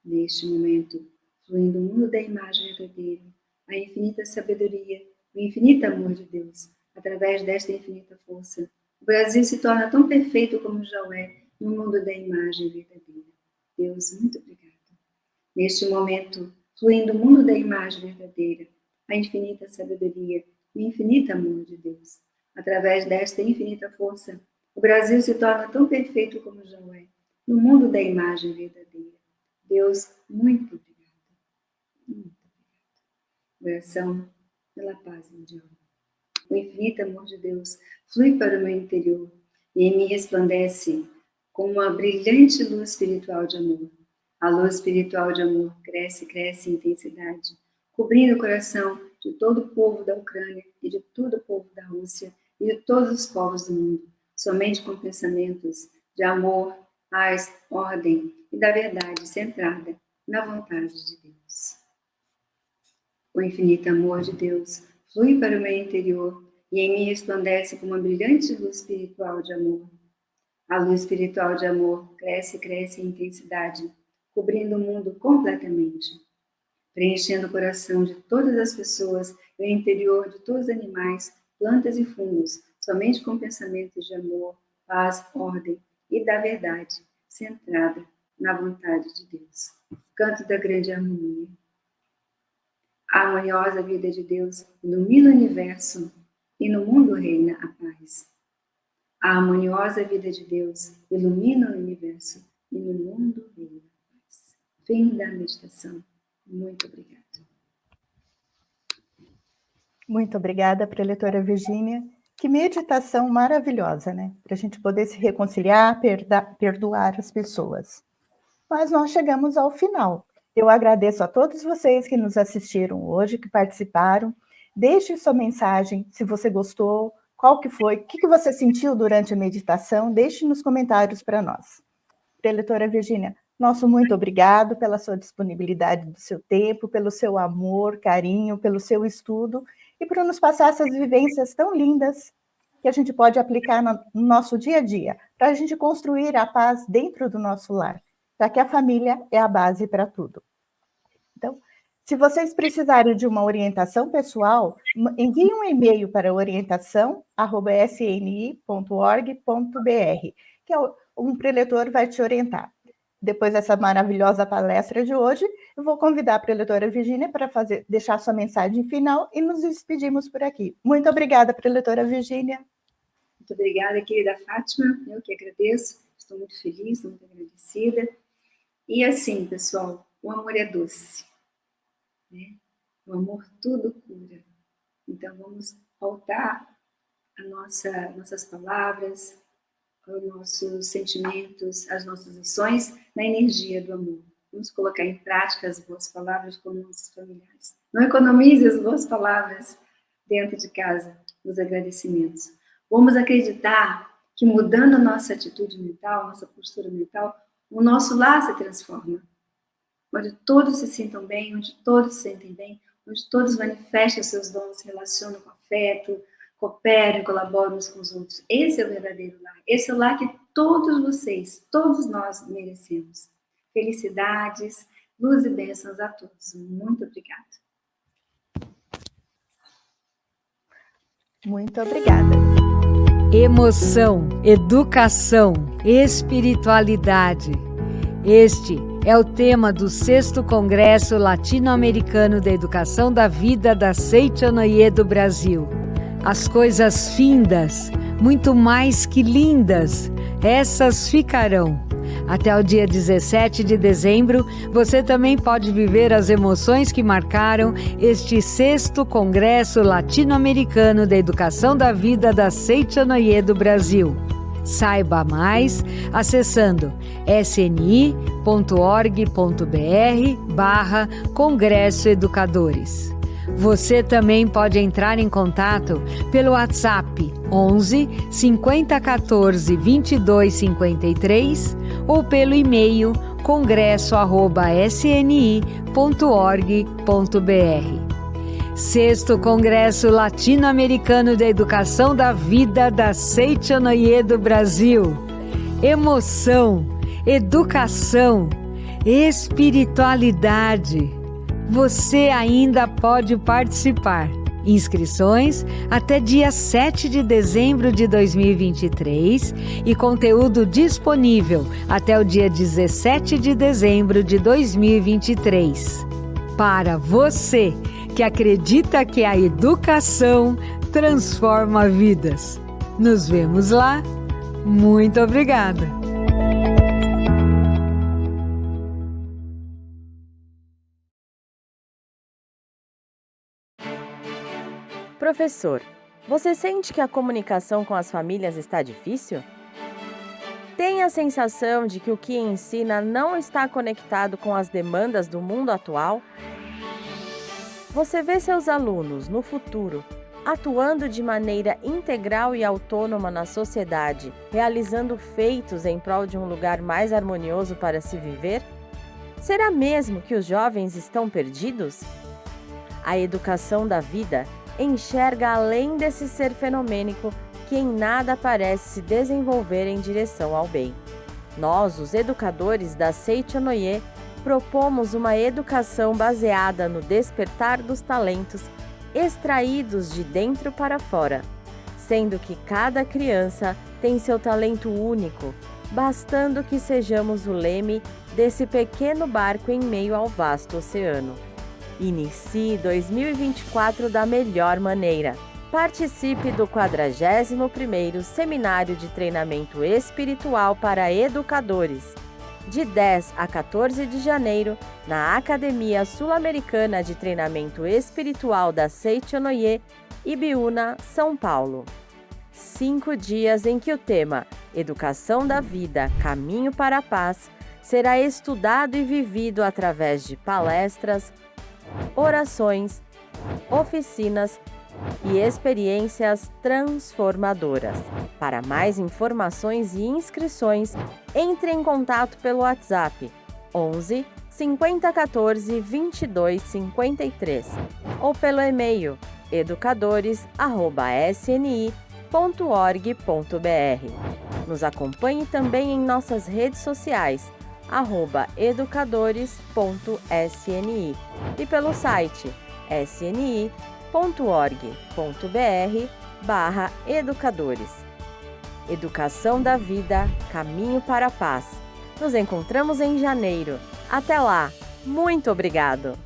Neste momento, fluindo o mundo da imagem verdadeira, a infinita sabedoria, o infinito amor de Deus, através desta infinita força, o Brasil se torna tão perfeito como já é no mundo da imagem verdadeira. Deus, muito obrigada. Neste momento, fluindo o mundo da imagem verdadeira, a infinita sabedoria, o infinito amor de Deus, através desta infinita força, o Brasil se torna tão perfeito como já é no mundo da imagem verdadeira. Deus, muito obrigada. Muito obrigada. Oração pela paz mundial. O infinito amor de Deus flui para o meu interior e em mim resplandece como uma brilhante luz espiritual de amor. A luz espiritual de amor cresce em intensidade, cobrindo o coração de todo o povo da Ucrânia e de todo o povo da Rússia e de todos os povos do mundo, somente com pensamentos de amor, paz, ordem e da verdade centrada na vontade de Deus. O infinito amor de Deus flui para o meu interior e em mim resplandece com uma brilhante luz espiritual de amor. A luz espiritual de amor cresce em intensidade, cobrindo o mundo completamente, preenchendo o coração de todas as pessoas e o interior de todos os animais, plantas e fungos, somente com pensamentos de amor, paz, ordem e da verdade, centrada na vontade de Deus. Canto da grande harmonia. A harmoniosa vida de Deus ilumina o universo e no mundo reina a paz. A harmoniosa vida de Deus ilumina o universo e no mundo reina a paz. Fim da meditação. Muito obrigada. Muito obrigada, preletora Virgínia. Que meditação maravilhosa, né? Para a gente poder se reconciliar, perdoar as pessoas. Mas nós chegamos ao final. Eu agradeço a todos vocês que nos assistiram hoje, que participaram. Deixe sua mensagem, se você gostou, qual que foi, o que você sentiu durante a meditação, deixe nos comentários para nós. Preletora Virgínia, nosso muito obrigado pela sua disponibilidade do seu tempo, pelo seu amor, carinho, pelo seu estudo e por nos passar essas vivências tão lindas que a gente pode aplicar no nosso dia a dia, para a gente construir a paz dentro do nosso lar, já que a família é a base para tudo. Então, se vocês precisarem de uma orientação pessoal, envie um e-mail para orientação@sni.org.br, que um preletor vai te orientar. Depois dessa maravilhosa palestra de hoje, eu vou convidar a preletora Virgínia para deixar sua mensagem final e nos despedimos por aqui. Muito obrigada, preletora Virgínia. Muito obrigada, querida Fátima. Eu que agradeço. Estou muito feliz, muito agradecida. E assim, pessoal, o amor é doce, né? O amor tudo cura. Então, vamos voltar nossas palavras, aos nossos sentimentos, às nossas ações, na energia do amor. Vamos colocar em prática as boas palavras com nossos familiares. Não economize as boas palavras dentro de casa, nos agradecimentos. Vamos acreditar que mudando a nossa atitude mental, nossa postura mental, o nosso lar se transforma. Onde todos se sintam bem, onde todos se sentem bem, onde todos manifestam seus dons, se relacionam com afeto, cooperam, colaboram uns com os outros. Esse é o verdadeiro lar. Esse é o lar que todos vocês, todos nós merecemos. Felicidades, luz e bênçãos a todos. Muito obrigada. Muito obrigada. Emoção, educação, espiritualidade. Este é o tema do 6º Congresso Latino-Americano da Educação da Vida da Seichonoye do Brasil. As coisas findas, muito mais que lindas, essas ficarão. Até o dia 17 de dezembro, você também pode viver as emoções que marcaram este 6º Congresso Latino-Americano da Educação da Vida da Seichonoye do Brasil. Saiba mais acessando sni.org.br/Congresso Educadores. Você também pode entrar em contato pelo WhatsApp 11 50 14 22 53 ou pelo e-mail congresso@sni.org.br. 6º Congresso Latino-Americano da Educação da Vida da Seichonoye do Brasil. Emoção, educação, espiritualidade. Você ainda pode participar. Inscrições até dia 7 de dezembro de 2023 e conteúdo disponível até o dia 17 de dezembro de 2023. Para você que acredita que a educação transforma vidas. Nos vemos lá. Muito obrigada! professor, você sente que a comunicação com as famílias está difícil? Tem a sensação de que o que ensina não está conectado com as demandas do mundo atual? Você vê seus alunos, no futuro, atuando de maneira integral e autônoma na sociedade, realizando feitos em prol de um lugar mais harmonioso para se viver? Será mesmo que os jovens estão perdidos? A educação da vida enxerga além desse ser fenomênico que em nada parece se desenvolver em direção ao bem. Nós, os educadores da Seichonoye, propomos uma educação baseada no despertar dos talentos extraídos de dentro para fora, sendo que cada criança tem seu talento único, bastando que sejamos o leme desse pequeno barco em meio ao vasto oceano. Inicie 2024 da melhor maneira. Participe do 41º Seminário de Treinamento Espiritual para Educadores, de 10 a 14 de janeiro, na Academia Sul-Americana de Treinamento Espiritual da Seichonoye, Ibiúna, São Paulo. 5 dias em que o tema Educação da Vida, Caminho para a Paz será estudado e vivido através de palestras, orações, oficinas e experiências transformadoras. Para mais informações e inscrições, entre em contato pelo WhatsApp 11 50 14 22 53 ou pelo e-mail educadores@sni.org.br. Nos acompanhe também em nossas redes sociais @educadores.sni e pelo site sni.org.br/educadores. Educação da Vida, Caminho para a Paz. Nos encontramos em janeiro. Até lá! Muito obrigado!